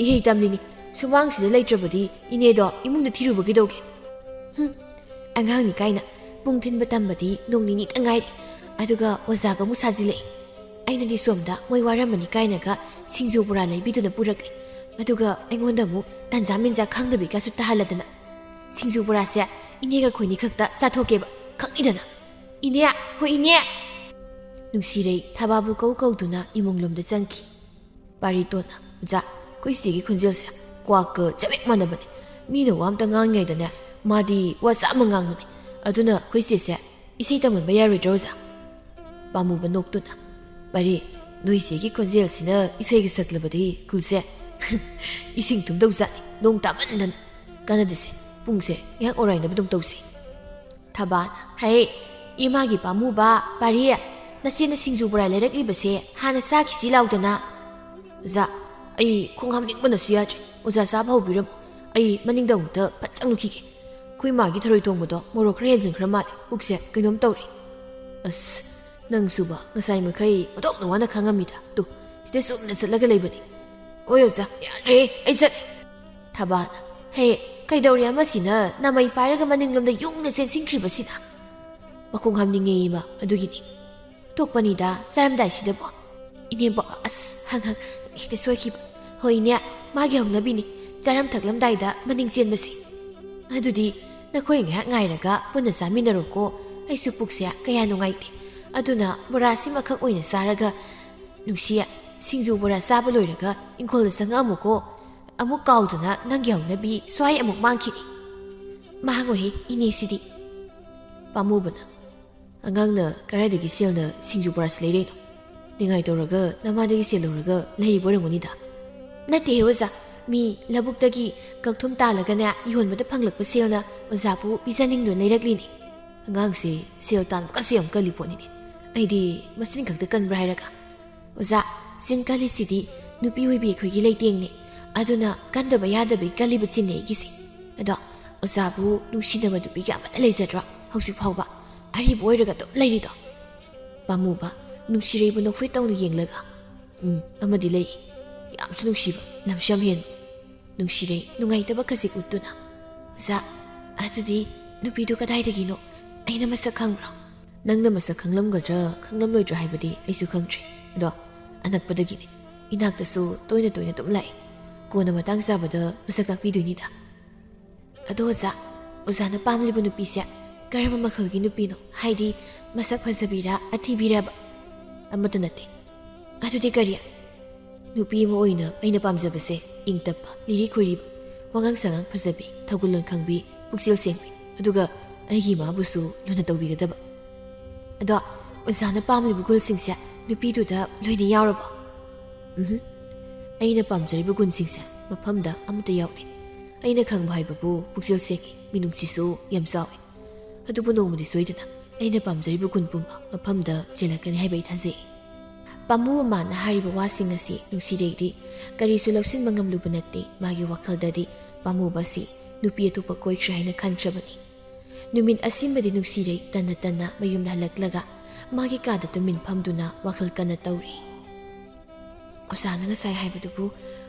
ꯏꯍꯩ ꯇꯝꯂꯤꯅꯤ ꯁꯨꯃꯥꯡꯁꯤꯗ ꯂꯩꯇ꯭ꯔꯕꯗꯤ ꯏꯅꯦꯗꯣ ꯏꯃꯨꯡꯗ ꯊꯤꯔꯨꯕ ꯀꯩꯗꯧꯒꯦ ꯑꯉꯥꯡꯅꯤ ꯀꯥꯏꯅ ꯄꯨꯡ ꯊꯤꯟꯕ ꯇꯝꯕꯗꯤ ꯅꯣꯡ ꯅꯤꯅꯤꯇ ꯉꯥꯏꯔꯤ ꯑꯗꯨꯒ ꯑꯣꯖꯥꯒ ꯑꯃꯨꯛ ꯁꯥꯖꯤꯜꯂꯛꯏ ꯑꯩꯅꯗꯤ ꯁꯣꯝꯗ ꯃꯣꯏ ꯋꯥꯔꯝꯃꯅꯤ ꯀꯥꯏꯅꯒ ꯁꯤꯡꯖꯨ ꯕꯣꯔꯥ ꯂꯩꯕꯤꯗꯨꯅ ꯄꯨꯔꯛꯂꯦ ꯑꯗꯨꯒ ꯑꯩꯉꯣꯟꯗ ꯑꯃꯨꯛ ꯇꯟꯖꯥ ꯃꯦꯟꯖꯥ ꯈꯪꯗꯕꯤꯒꯁꯨ ꯇꯥꯍꯜꯂꯗꯅ ꯁꯤꯡꯖꯨ ꯕꯣꯔꯥꯁꯦ ꯏꯅꯦꯒ ꯈꯣꯏꯅꯤ ꯈꯛꯇ ꯆꯥꯊꯣꯛꯀꯦꯕ ꯈꯪꯅꯤꯗꯅ ꯏꯅꯦ ꯍꯣꯏ ꯏꯅꯦ ꯅꯨꯡꯁꯤꯔꯩ ꯊꯕꯥꯕꯨ ꯀꯧꯗꯨꯅ ꯏꯃꯨꯡꯂꯣꯝꯗ ꯆꯪꯈꯤ ꯄꯥꯔꯤꯇꯣꯟꯅ ꯑꯣꯖꯥ ꯑꯩꯈꯣꯏ ꯆꯦꯒꯤ ꯈꯣꯟꯖꯦꯜꯁꯦ ꯀ꯭ꯋꯥꯛꯀ ꯆꯕꯦꯛ ꯃꯥꯟꯅꯕꯅꯦ ꯃꯤꯅ ꯋꯥ ꯑꯝꯇ ꯉꯥꯡꯉꯤꯉꯩꯗꯅꯦ ꯃꯥꯗꯤ ꯋꯥ ꯆꯥꯝꯃ ꯉꯥꯡꯕꯅꯦ ꯑꯗꯨꯅ ꯑꯩꯈꯣꯏ ꯆꯦꯁꯦ ꯏꯁꯩ ꯇꯝꯍꯟꯕ ꯌꯥꯔꯣꯏꯗ꯭ꯔꯣ ꯑꯣꯖꯥ ꯄꯥꯝꯃꯨꯕ ꯅꯣꯛꯇꯨꯅ ꯄꯥꯔꯤ ꯅꯣꯏ ꯆꯦꯒꯤ ꯈꯣꯟꯖꯦꯜꯁꯤꯅ ꯏꯁꯩꯒ ꯁꯛꯂꯕꯗꯤ ꯈꯨꯜꯁꯦ ꯏꯁꯤꯡ ꯊꯨꯝꯗꯧꯖꯥꯠꯅꯤ ꯅꯣꯡ ꯇꯥꯃꯟꯗꯅ ꯀꯥꯟꯅꯗꯦꯁꯦ ꯄꯨꯡꯁꯦ ꯉꯥꯏꯍꯥꯛ ꯑꯣꯔꯥꯏꯅꯕ ꯑꯗꯨꯝ ꯇꯧꯁꯤ ꯊꯕꯥꯅ ꯍꯩ ꯏꯃꯥꯒꯤ ꯄꯥꯝꯃꯨꯕ ꯄꯥꯔꯤ ꯅꯆꯦꯅ ꯁꯤꯡꯖꯨ ꯕꯣꯔꯥ ꯂꯩꯔꯛꯂꯤꯕꯁꯦ ꯍꯥꯟꯅ ꯆꯥꯈꯤꯁꯤ ꯂꯥꯎꯗꯅ ꯑꯣꯖꯥ ꯑꯩ ꯈꯣꯡ ꯍꯥꯝꯅꯤꯡꯕꯅꯁꯨ ꯌꯥꯗ꯭ꯔꯦ ꯑꯣꯖꯥ ꯆꯥꯕ ꯍꯧꯕꯤꯔꯝꯃꯣ ꯑꯩ ꯃꯅꯤꯡꯗ ꯑꯃꯨꯛꯇ ꯐꯠ ꯆꯪꯂꯨꯈꯤꯒꯦ ꯑꯩꯈꯣꯏ ꯃꯥꯒꯤ ꯊꯔꯣꯏ ꯊꯣꯡꯕꯗꯣ ꯃꯣꯔꯣꯛ ꯈꯔ ꯍꯦꯟꯖꯤꯟꯈ꯭ꯔ ꯃꯥꯜꯂꯦ ꯄꯨꯛꯁꯦ ꯀꯩꯅꯣꯝ ꯇꯧꯔꯤ ꯑꯁ ꯅꯪꯁꯨꯕ ꯉꯁꯥꯏ ꯃꯈꯩ ꯑꯣꯟꯊꯣꯛꯅ ꯋꯥꯅ ꯈꯪꯉꯝꯃꯤꯗ ꯇꯨ ꯁꯤꯗ ꯆꯨꯝꯅ ꯆꯠꯂꯒ ꯂꯩꯕꯅꯤ ꯍꯣꯏ ꯑꯣꯖꯥ ꯌꯥꯗ꯭ꯔꯦ ꯑꯩ ꯆꯠꯂꯦ ꯊꯕꯥꯅ ꯍꯦ ꯀꯩꯗꯧꯔꯤ ꯑꯃꯁꯤꯅ ꯅꯥꯃꯩ ꯄꯥꯏꯔꯒ ꯃꯅꯤꯡꯂꯣꯝꯗ ꯌꯨꯡꯅ ꯆꯦꯟꯁꯤꯟꯈ꯭ꯔꯤꯕꯁꯤꯅ ꯃꯈꯣꯡ ꯍꯥꯝꯅꯤꯡꯉꯦ ꯏꯃꯥ ꯑꯗꯨꯒꯤꯅꯤ ꯇꯣꯛꯄꯅꯤꯗ ꯆꯥꯔꯝꯗꯥꯏꯁꯤꯗꯕꯣꯏꯅꯦꯕꯣ ꯑꯁ ꯍꯦꯛꯇ ꯁꯣꯏꯈꯤꯕ ꯍꯣꯏ ꯏꯅꯦ ꯃꯥꯒꯤ ꯍꯧꯅꯕꯤꯅꯤ ꯆꯥꯔꯝ ꯊꯛꯂꯝꯗꯥꯏꯗ ꯃꯅꯤꯡ ꯆꯦꯟꯕꯁꯤ ꯑꯗꯨꯗꯤ ꯅꯈꯣꯏ ꯉꯥꯏꯍꯥꯛ ꯉꯥꯏꯔꯒ ꯄꯨꯟꯅ ꯆꯥꯃꯤꯟꯅꯔꯣꯀꯣ ꯑꯩꯁꯨ ꯄꯨꯛꯁꯦ ꯀꯌꯥ ꯅꯨꯡꯉꯥꯏꯇꯦ ꯑꯗꯨꯅ ꯕꯣꯔꯥꯁꯤꯃꯈꯛ ꯑꯣꯏꯅ ꯆꯥꯔꯒ ꯅꯨꯡꯁꯤꯌꯦ ꯁꯤꯡꯖꯨ ꯕꯣꯔꯥ ꯆꯥꯕ ꯂꯣꯏꯔꯒ ꯏꯪꯈꯣꯜꯗ ꯆꯪꯉꯛꯑꯝꯃꯨꯀꯣ ꯑꯃꯨꯛ ꯀꯥꯎꯗꯨꯅ ꯅꯪꯒꯤ ꯍꯧꯅꯕꯤ ꯁ꯭ꯋꯥꯏ ꯑꯃꯨꯛ ꯃꯥꯡꯈꯤꯅꯤ ꯃꯥꯡꯉꯣꯏꯍꯦ ꯏꯅꯦꯁꯤꯗꯤ ꯄꯥꯝꯃꯨꯕꯅ ꯑꯉꯥꯡꯅ ꯀꯗꯥꯏꯗꯒꯤ ꯁꯦꯜꯅ ꯁꯤꯡꯖꯨ ꯕꯣꯔꯥꯁꯤ ꯂꯩꯔꯩꯅꯣ ꯅꯤꯡꯉꯥꯏ ꯇꯧꯔꯒ ꯅꯃꯥꯗꯒꯤ ꯁꯦꯜ ꯂꯧꯔꯒ ꯂꯩꯔꯤꯕ ꯑꯣꯏꯔꯝꯒꯅꯤꯗ ꯅꯠꯇꯦꯍꯦ ꯑꯣꯖꯥ ꯃꯤ ꯂꯧꯕꯨꯛꯇꯒꯤ ꯀꯛꯊꯨꯝ ꯇꯥꯜꯂꯒꯅꯦ ꯌꯣꯟꯕꯗ ꯐꯪꯂꯛꯄ ꯁꯦꯜꯅ ꯑꯣꯖꯥꯕꯨ ꯄꯤꯖꯅꯤꯡꯗꯨꯅ ꯂꯩꯔꯛꯂꯤꯅꯤ ꯑꯉꯥꯡꯁꯦ ꯁꯦꯜ ꯇꯥꯟꯕꯀꯁꯨ ꯌꯥꯝ ꯀꯜꯂꯤ ꯄꯣꯠꯅꯤꯅꯦ ꯑꯩꯗꯤ ꯃꯆꯤꯟ ꯈꯛꯇ ꯀꯟꯕ꯭ꯔꯥ ꯍꯥꯏꯔꯒ ꯑꯣꯖꯥ ꯆꯤꯟ ꯀꯜꯂꯤꯁꯤꯗꯤ ꯅꯨꯄꯤ ꯑꯣꯏꯕꯤ ꯑꯩꯈꯣꯏꯒꯤ ꯂꯩꯇꯦꯡꯅꯦ ꯑꯗꯨꯅ ꯀꯟꯗꯕ ꯌꯥꯗꯕꯩ ꯀꯜꯂꯤꯕ ꯆꯤꯟꯅꯦ ꯑꯩꯒꯤꯁꯦ ꯑꯗꯣ ꯑꯣꯖꯥꯕꯨ ꯅꯨꯡꯁꯤꯅꯕ ꯅꯨꯄꯤꯒ ꯑꯃꯠꯇ ꯂꯩꯖꯗ꯭ꯔꯣ ꯍꯧꯖꯤꯛ ꯐꯥꯎꯕ ꯑꯔꯤꯕ ꯑꯣꯏꯔꯒ ꯑꯗꯨꯝ ꯂꯩꯔꯤꯗꯣ ꯄꯥꯝꯃꯨꯕ ꯅꯨꯡꯁꯤꯔꯩꯕꯨ ꯅꯣꯛꯐꯦꯠ ꯇꯧꯅ ꯌꯦꯡꯂꯒ ꯑꯃꯗꯤ ꯂꯩ ꯌꯥꯝꯁꯨ ꯅꯨꯡꯁꯤꯕ ꯂꯝꯁꯨ ꯌꯥꯝ ꯍꯦꯟꯕ ꯅꯨꯡꯁꯤꯔꯩ ꯅꯨꯡꯉꯥꯏꯇꯕ ꯈꯖꯤꯛ ꯎꯠꯇꯨꯅ ꯑꯣꯖꯥ ꯑꯗꯨꯗꯤ ꯅꯨꯄꯤꯗꯨ ꯀꯗꯥꯏꯗꯒꯤꯅꯣ ꯑꯩꯅ ꯃꯁꯛ ꯈꯪꯕ꯭ꯔꯣ ꯅꯪꯅ ꯃꯁꯛ ꯈꯪꯂꯝꯒꯗ꯭ꯔꯥ ꯈꯪꯂꯝꯂꯣꯏꯗ꯭ꯔꯥ ꯍꯥꯏꯕꯗꯤ ꯑꯩꯁꯨ ꯈꯪꯗ꯭ꯔꯤ ꯑꯗꯣ ꯑꯅꯛꯄꯗꯒꯤꯅꯤ ꯏꯅꯥꯛꯇꯁꯨ ꯇꯣꯏꯅ ꯑꯗꯨꯝ ꯂꯥꯛꯏ ꯀꯣꯟꯅ ꯃꯇꯥꯡ ꯆꯥꯕꯗ ꯃꯁꯛ ꯇꯥꯛꯄꯤꯗꯣꯏꯅꯤꯗ ꯑꯗꯣ ꯑꯣꯖꯥꯅ ꯄꯥꯝꯂꯤꯕ ꯅꯨꯄꯤꯁꯦ ꯀꯔꯝꯕ ꯃꯈꯜꯒꯤ ꯅꯨꯄꯤꯅꯣ ꯍꯥꯏꯗꯤ ꯃꯁꯛ ꯐꯖꯕꯤꯔꯥ ꯑꯊꯤꯕꯤꯔꯕ ꯑꯃꯠꯇ ꯅꯠꯇꯦ ꯑꯗꯨꯗꯤ ꯀꯔꯤ ꯅꯨꯄꯤ ꯑꯃ ꯑꯣꯏꯅ ꯑꯩꯅ ꯄꯥꯝꯖꯕꯁꯦ ꯏꯪ ꯇꯞꯄ ꯂꯤꯔꯤ ꯈꯣꯏꯔꯤꯕ ꯋꯥꯉꯥꯡ ꯁꯉꯥꯡ ꯐꯖꯕꯤ ꯊꯧꯒꯜꯂꯣꯟ ꯈꯪꯕꯤ ꯄꯨꯛꯆꯦꯜ ꯁꯦꯡꯕꯤ ꯑꯗꯨꯒ ꯑꯩꯒꯤ ꯏꯃꯥꯕꯨꯁꯨ ꯂꯨꯅ ꯇꯧꯕꯤꯒꯗꯕ ꯑꯗꯣ ꯑꯣꯖꯥꯅ ꯄꯥꯝꯂꯤꯕ ꯒꯨꯟꯁꯤꯡꯁꯦ ꯅꯨꯄꯤꯗꯨꯗ ꯂꯣꯏꯅ ꯌꯥꯎꯔꯕꯣ ꯑꯩꯅ ꯄꯥꯝꯖꯔꯤꯕ ꯒꯨꯟꯁꯤꯡꯁꯦ ꯃꯐꯝꯗ ꯑꯃꯠꯇ ꯌꯥꯎꯗꯦ ꯑꯩꯅ ꯈꯪꯕ ꯍꯥꯏꯕꯕꯨ ꯄꯨꯛꯆꯦꯜ ꯁꯦꯡꯉꯤ ꯃꯤꯅꯨꯡꯁꯤꯁꯨ ꯌꯥꯝ ꯆꯥꯎꯏ ꯑꯗꯨꯕꯨ ꯅꯣꯡꯃꯗꯤ ꯁꯣꯏꯗꯅ ꯑꯩꯅ ꯄꯥꯝꯖꯔꯤꯕ ꯒꯨꯟ ꯄꯨꯝꯕ ꯃꯐꯝꯗ ꯆꯦꯜꯂꯛꯀꯅꯤ ꯍꯥꯏꯕ ꯑꯩ ꯊꯥꯖꯩ ꯄꯥꯝꯃꯨ ꯃꯃꯥꯅ ꯍꯥꯏꯔꯤꯕ ꯋꯥꯁꯤꯡ ꯑꯁꯤ ꯅꯨꯡꯁꯤꯔꯩꯗꯤ ꯀꯔꯤꯁꯨ ꯂꯧꯁꯤꯟꯕ ꯉꯝꯂꯨꯕ ꯅꯠꯇꯦ ꯃꯥꯒꯤ ꯋꯥꯈꯜꯗꯗꯤ ꯄꯥꯝꯃꯨꯕ ꯑꯁꯤ ꯅꯨꯄꯤ ꯑꯇꯣꯞꯄ ꯀꯣꯏꯈ꯭ꯔꯦ ꯍꯥꯏꯅ ꯈꯟꯈ꯭ꯔꯕꯅꯤ ꯅꯨꯃꯤꯠ ꯑꯁꯤꯃꯗꯤ ꯅꯨꯡꯁꯤꯔꯩ ꯇꯟꯅ ꯃꯌꯨꯝꯗ ꯍꯜꯂꯛꯂꯒ ꯃꯥꯒꯤ ꯀꯥꯗ ꯇꯨꯃꯤꯟ ꯐꯝꯗꯨꯅ ꯋꯥꯈꯜ ꯀꯟꯅ ꯇꯧꯔꯤ ꯑꯣꯖꯥꯅ ꯉꯁꯥꯏ ꯍꯥꯏꯕꯗꯨꯕꯨ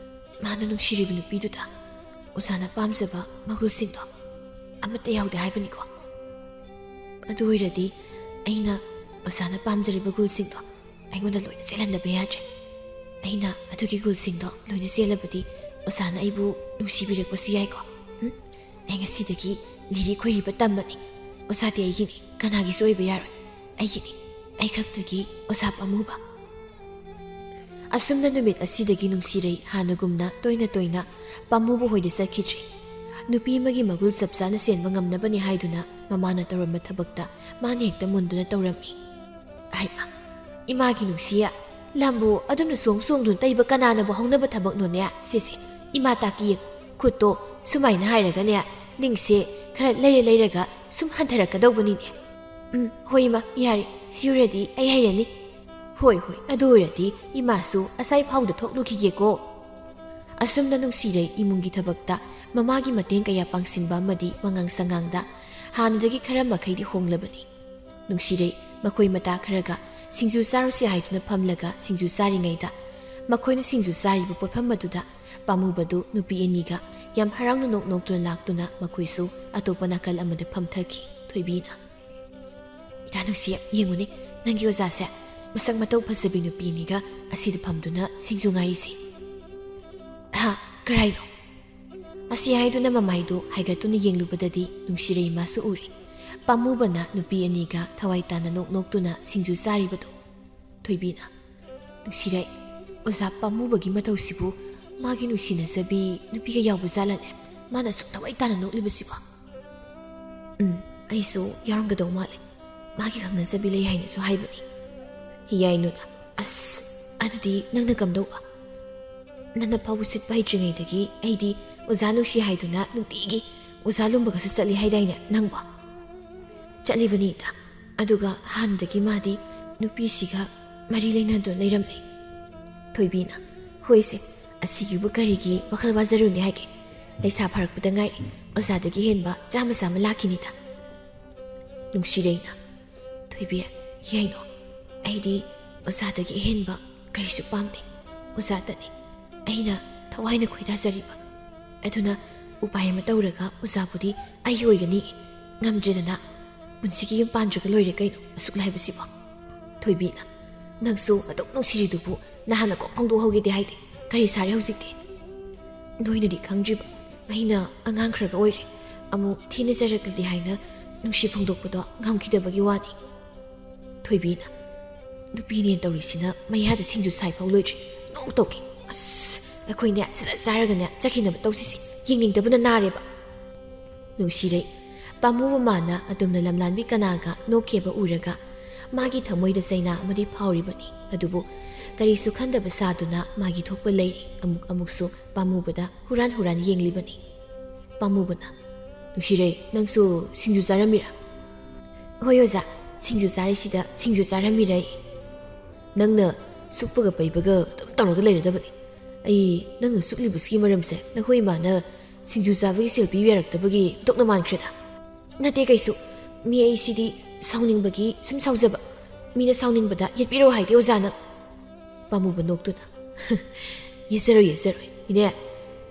ꯃꯥꯅ ꯅꯨꯡꯁꯤꯔꯤꯕ ꯅꯨꯄꯤꯗꯨꯗ ꯑꯣꯖꯥꯅ ꯄꯥꯝꯖꯕ ꯃꯒꯨꯟꯁꯤꯡꯗꯣ ꯑꯃꯠꯇ ꯌꯥꯎꯗꯦ ꯍꯥꯏꯕꯅꯤꯀꯣ ꯑꯗꯨ ꯑꯣꯏꯔꯗꯤ ꯑꯩꯅ ꯑꯣꯖꯥꯅ ꯄꯥꯝꯖꯔꯤꯕ ꯒꯨꯜꯁꯤꯡꯗꯣ ꯑꯩꯉꯣꯟꯗ ꯂꯣꯏꯅ ꯆꯦꯜꯍꯟꯗꯕ ꯌꯥꯗ꯭ꯔꯦ ꯑꯩꯅ ꯑꯗꯨꯒꯤ ꯒꯨꯜꯁꯤꯡꯗꯣ ꯂꯣꯏꯅ ꯆꯦꯜꯂꯕꯗꯤ ꯑꯣꯖꯥꯅ ꯑꯩꯕꯨ ꯅꯨꯡꯁꯤꯕꯤꯔꯛꯄꯁꯨ ꯌꯥꯏꯀꯣ ꯑꯩ ꯉꯁꯤꯗꯒꯤ ꯂꯤꯔꯤ ꯈꯣꯏꯔꯤꯕ ꯇꯝꯕꯅꯤ ꯑꯣꯖꯥꯗꯤ ꯑꯩꯒꯤꯅꯤ ꯀꯅꯥꯒꯤꯁꯨ ꯑꯣꯏꯕ ꯌꯥꯔꯣꯏ ꯑꯩꯒꯤꯅꯤ ꯑꯩ ꯈꯛꯇꯒꯤ ꯑꯣꯖꯥ ꯄꯥꯝꯃꯨꯕ ꯑꯁꯨꯝꯅ ꯅꯨꯃꯤꯠ ꯑꯁꯤꯗꯒꯤ ꯅꯨꯡꯁꯤꯔꯩ ꯍꯥꯟꯅꯒꯨꯝꯅ ꯇꯣꯏꯅ ꯇꯣꯏꯅ ꯄꯥꯝꯃꯨꯕ ꯍꯣꯏꯗ ꯆꯠꯈꯤꯗ꯭ꯔꯦ ꯅꯨꯄꯤ ꯑꯃꯒꯤ ꯃꯒꯨꯜ ꯆꯞ ꯆꯥꯅ ꯆꯦꯟꯕ ꯉꯝꯅꯕꯅꯤ ꯍꯥꯏꯗꯨꯅ ꯃꯃꯥꯅ ꯇꯧꯔꯝꯕ ꯊꯕꯛꯇ ꯃꯥꯅ ꯍꯦꯛꯇ ꯃꯨꯟꯗꯨꯅ ꯇꯧꯔꯝꯃꯤ ꯍꯩꯃꯥ ꯏꯃꯥꯒꯤ ꯅꯨꯡꯁꯤꯌꯦ ꯂꯝꯕꯨ ꯑꯗꯨꯝꯅ ꯆꯣꯡꯗꯨꯅ ꯇꯩꯕ ꯀꯅꯥꯅꯕꯨ ꯍꯧꯅꯕ ꯊꯕꯛꯅꯣꯅꯦ ꯁꯤꯁꯦ ꯏꯃꯥ ꯇꯥꯛꯀꯤꯌꯦ ꯈꯨꯠꯇꯣ ꯁꯨꯃꯥꯏꯅ ꯍꯥꯏꯔꯒꯅꯦ ꯅꯤꯡꯁꯦ ꯈꯔ ꯂꯩꯔꯒ ꯁꯨꯝ ꯍꯟꯊꯔꯛꯀꯗꯧꯕꯅꯤꯅꯦ ꯍꯣꯏ ꯏꯃꯥ ꯌꯥꯔꯦ ꯁꯤꯎꯔꯗꯤ ꯑꯩ ꯍꯩꯔꯅꯤ ꯍꯣꯏ ꯑꯗꯨ ꯑꯣꯏꯔꯗꯤ ꯏꯃꯥꯁꯨ ꯑꯁꯥꯏ ꯐꯥꯎꯗ ꯊꯣꯛꯂꯨꯈꯤꯒꯦꯀꯣ ꯑꯁꯨꯝꯅ ꯅꯨꯡꯁꯤꯔꯩ ꯏꯃꯨꯡꯒꯤ ꯊꯕꯛꯇ ꯃꯃꯥꯒꯤ ꯃꯇꯦꯡ ꯀꯌꯥ ꯄꯥꯡꯁꯤꯟꯕ ꯑꯃꯗꯤ ꯋꯥꯉꯥꯡ ꯁꯉꯥꯡꯗ ꯍꯥꯟꯅꯗꯒꯤ ꯈꯔ ꯃꯈꯩꯗꯤ ꯍꯣꯡꯂꯕꯅꯤ ꯅꯨꯡꯁꯤꯔꯩ ꯃꯈꯣꯏ ꯃꯇꯥ ꯈꯔꯒ ꯁꯤꯡꯖꯨ ꯆꯥꯔꯨꯁꯤ ꯍꯥꯏꯗꯨꯅ ꯐꯝꯂꯒ ꯁꯤꯡꯖꯨ ꯆꯥꯔꯤꯉꯩꯗ ꯃꯈꯣꯏꯅ ꯁꯤꯡꯖꯨ ꯆꯥꯔꯤꯕ ꯄꯣꯠꯐꯝ ꯑꯗꯨꯗ ꯄꯥꯝꯃꯨꯕꯗꯨ ꯅꯨꯄꯤ ꯑꯅꯤꯒ ꯌꯥꯝ ꯍꯔꯥꯎꯅ ꯅꯣꯛꯇꯨꯅ ꯂꯥꯛꯇꯨꯅ ꯃꯈꯣꯏꯁꯨ ꯑꯇꯣꯞꯄ ꯅꯥꯀꯜ ꯑꯃꯗ ꯐꯝꯊꯈꯤ ꯊꯣꯏꯕꯤꯅ ꯏꯇꯥ ꯅꯨꯡꯁꯤ ꯌꯦꯡꯉꯨꯅꯦ ꯅꯪꯒꯤ ꯑꯣꯖꯥꯁꯦ ꯃꯁꯛ ꯃꯇꯧ ꯐꯖꯕꯤ ꯅꯨꯄꯤ ꯑꯅꯤꯒ ꯑꯁꯤꯗ ꯐꯝꯗꯨꯅ ꯁꯤꯡꯖꯨ ꯉꯥꯏꯔꯤꯁꯤ ꯀꯔꯥꯏꯅꯣ ꯑꯁꯤ ꯍꯥꯏꯗꯨꯅ ꯃꯃꯥꯏꯗꯨ ꯍꯥꯏꯒꯠꯇꯨꯅ ꯌꯦꯡꯂꯨꯕꯗꯗꯤ ꯅꯨꯡꯁꯤꯔꯩ ꯃꯥꯁꯨ ꯎꯔꯤ ꯄꯥꯝꯃꯨꯕꯅ ꯅꯨꯄꯤ ꯑꯅꯤꯒ ꯊꯋꯥꯏ ꯇꯥꯅ ꯅꯣꯛꯇꯨꯅ ꯁꯤꯡꯖꯨ ꯆꯥꯔꯤꯕꯗꯣ ꯊꯣꯏꯕꯤꯅ ꯅꯨꯡꯁꯤꯔꯩ ꯑꯣꯖꯥ ꯄꯥꯝꯃꯨꯕꯒꯤ ꯃꯇꯧꯁꯤꯕꯨ ꯃꯥꯒꯤ ꯅꯨꯡꯁꯤꯅꯖꯕꯤ ꯅꯨꯄꯤꯒ ꯌꯥꯎꯕ ꯖꯥꯠꯂꯅꯦ ꯃꯥꯅ ꯁꯨꯛ ꯊꯋꯥꯏ ꯇꯥꯅ ꯅꯣꯛꯂꯤꯕꯁꯤꯕꯣ ꯑꯩꯁꯨ ꯌꯥꯎꯔꯝꯒꯗꯧ ꯃꯥꯜꯂꯦ ꯃꯥꯒꯤ ꯈꯪꯅꯖꯕꯤ ꯂꯩ ꯍꯥꯏꯅꯁꯨ ꯍꯥꯏꯕꯅꯤ ꯌꯥꯏꯅꯨꯅ ꯑꯁ ꯑꯗꯨꯗꯤ ꯅꯪꯅ ꯀꯝꯗꯧꯕ ꯅꯪꯅ ꯐꯥꯎꯕ ꯁꯤꯠꯄ ꯍꯩꯇ꯭ꯔꯤꯉꯩꯗꯒꯤ ꯑꯩꯗꯤ ꯑꯣꯖꯥ ꯅꯨꯡꯁꯤ ꯍꯥꯏꯗꯨꯅ ꯅꯨꯡꯇꯤꯒꯤ ꯑꯣꯖꯥ ꯂꯨꯝꯕꯒꯁꯨ ꯆꯠꯂꯤ ꯍꯥꯏꯗꯥꯏꯅꯦ ꯅꯪꯕꯣ ꯆꯠꯂꯤꯕꯅꯤꯗ ꯑꯗꯨꯒ ꯍꯥꯟꯅꯗꯒꯤ ꯃꯥꯗꯤ ꯅꯨꯄꯤꯁꯤꯒ ꯃꯔꯤ ꯂꯩꯅꯗꯨꯅ ꯂꯩꯔꯝꯃꯦ ꯊꯣꯏꯕꯤꯅ ꯍꯣꯏꯁꯦ ꯑꯁꯤꯒꯤꯕꯨ ꯀꯔꯤꯒꯤ ꯋꯥꯈꯜ ꯋꯥꯖꯔꯨꯅꯤ ꯍꯥꯏꯒꯦ ꯂꯩꯁꯥ ꯐꯥꯔꯛꯄꯗ ꯉꯥꯏꯔꯤ ꯑꯣꯖꯥꯗꯒꯤ ꯍꯦꯟꯕ ꯆꯥꯝꯃ ꯂꯥꯛꯈꯤꯅꯤꯗ ꯅꯨꯡꯁꯤꯔꯩꯅ ꯊꯣꯏꯕꯤ ꯌꯥꯏꯅꯣ ꯑꯩꯗꯤ ꯑꯣꯖꯥꯗꯒꯤ ꯑꯍꯦꯟꯕ ꯀꯔꯤꯁꯨ ꯄꯥꯝꯗꯦ ꯑꯣꯖꯥꯗꯅꯤ ꯑꯩꯅ ꯊꯋꯥꯏꯅ ꯈꯣꯏꯗꯥꯖꯔꯤꯕ ꯑꯗꯨꯅ ꯎꯄꯥꯏ ꯑꯃ ꯇꯧꯔꯒ ꯑꯣꯖꯥꯕꯨꯗꯤ ꯑꯩꯒꯤ ꯑꯣꯏꯒꯅꯤ ꯉꯝꯗ꯭ꯔꯦꯗꯅ ꯄꯨꯟꯁꯤꯒꯤ ꯌꯨꯝ ꯄꯥꯟꯗ꯭ꯔꯒ ꯂꯣꯏꯔꯦ ꯀꯩꯅꯣ ꯑꯁꯨꯛ ꯂꯥꯏꯕꯁꯤꯕꯣ ꯊꯣꯏꯕꯤꯅ ꯅꯪꯁꯨ ꯑꯗꯨꯛ ꯅꯨꯡꯁꯤꯔꯤꯗꯨꯕꯨ ꯅꯍꯥꯟꯅ ꯀꯣꯛ ꯐꯣꯡꯗꯣꯛꯍꯧꯒꯦꯗꯤ ꯍꯥꯏꯗꯦ ꯀꯔꯤ ꯁꯥꯔꯦ ꯍꯧꯖꯤꯛꯇꯤ ꯅꯣꯏꯅꯗꯤ ꯈꯪꯗ꯭ꯔꯤꯕ ꯑꯩꯅ ꯑꯉꯥꯡ ꯈꯔꯒ ꯑꯣꯏꯔꯦ ꯑꯃꯨꯛ ꯊꯤꯅ ꯆꯩꯔꯛꯂꯗꯤ ꯍꯥꯏꯅ ꯅꯨꯡꯁꯤ ꯐꯣꯡꯗꯣꯛꯄꯗꯣ ꯉꯝꯈꯤꯗꯕꯒꯤ ꯋꯥꯅꯤ ꯊꯣꯏꯕꯤꯅ ꯅꯨꯄꯤꯅꯦ ꯇꯧꯔꯤꯁꯤꯅ ꯃꯌꯥꯗ ꯁꯤꯡꯖꯨ ꯁꯥꯏꯐꯥꯎ ꯂꯣꯏꯗ꯭ꯔꯤ ꯅꯣꯛ ꯇꯧꯒꯦ ꯑꯁ ꯑꯩꯈꯣꯏꯅꯦ ꯆꯥꯔꯒꯅꯦ ꯆꯠꯈꯤꯅꯕ ꯇꯧꯁꯤꯁꯤ ꯌꯦꯡꯅꯤꯡꯗꯕꯅ ꯅꯥꯔꯦꯕ ꯅꯨꯡꯁꯤꯔꯩ ꯄꯥꯝꯃꯨꯕ ꯃꯥꯅ ꯑꯗꯨꯝꯅ ꯂꯝꯂꯥꯟꯕꯤ ꯀꯅꯥꯒ ꯅꯣꯛꯈꯤꯕ ꯎꯔꯒ ꯃꯥꯒꯤ ꯊꯃꯣꯏꯗ ꯆꯩꯅꯥ ꯑꯃꯗꯤ ꯐꯥꯎꯔꯤꯕꯅꯤ ꯑꯗꯨꯕꯨ ꯀꯔꯤꯁꯨ ꯈꯟꯗꯕ ꯁꯥꯗꯨꯅ ꯃꯥꯒꯤ ꯊꯣꯛꯄ ꯂꯩꯔꯤ ꯑꯃꯨꯛꯁꯨ ꯄꯥꯝꯃꯨꯕꯗ ꯍꯨꯔꯥꯟ ꯌꯦꯡꯂꯤꯕꯅꯤ ꯄꯥꯝꯃꯨꯕꯅ ꯅꯨꯡꯁꯤꯔꯩ ꯅꯪꯁꯨ ꯁꯤꯡꯖꯨ ꯆꯥꯔꯝꯃꯤꯔꯥ ꯍꯣꯏ ꯑꯣꯖꯥ ꯁꯤꯡꯖꯨ ꯆꯥꯔꯤꯁꯤꯗ ꯁꯤꯡꯖꯨ ꯆꯥꯔꯝꯃꯤꯔꯩ ꯅꯪꯅ ꯁꯨꯛꯄꯒ ꯄꯩꯕꯒ ꯑꯗꯨꯝ ꯇꯧꯔꯒ ꯂꯩꯔꯗꯕꯅꯤ ꯑꯩ ꯅꯪꯅ ꯁꯨꯛꯂꯤꯕꯁꯤꯒꯤ ꯃꯔꯝꯁꯦ ꯅꯈꯣꯏ ꯏꯃꯥꯅ ꯁꯤꯡꯖꯨ ꯆꯥꯕꯒꯤ ꯁꯦꯜ ꯄꯤꯕ ꯌꯥꯔꯛꯇꯕꯒꯤ ꯇꯣꯛꯅ ꯃꯥꯟꯈ꯭ꯔꯦꯗ ꯅꯠꯇꯦ ꯀꯩꯁꯨ ꯃꯤ ꯑꯩꯁꯤꯗꯤ ꯁꯥꯎꯅꯤꯡꯕꯒꯤ ꯁꯨꯝ ꯁꯥꯎꯖꯕ ꯃꯤꯅ ꯁꯥꯎꯅꯤꯡꯕꯗ ꯌꯦꯠꯄꯤꯔꯣ ꯍꯥꯏꯗꯦ ꯑꯣꯖꯥꯅ ꯄꯥꯝꯃꯨꯕ ꯅꯣꯛꯇꯨꯅ ꯌꯦꯠꯆꯔꯣꯏ ꯏꯅꯦ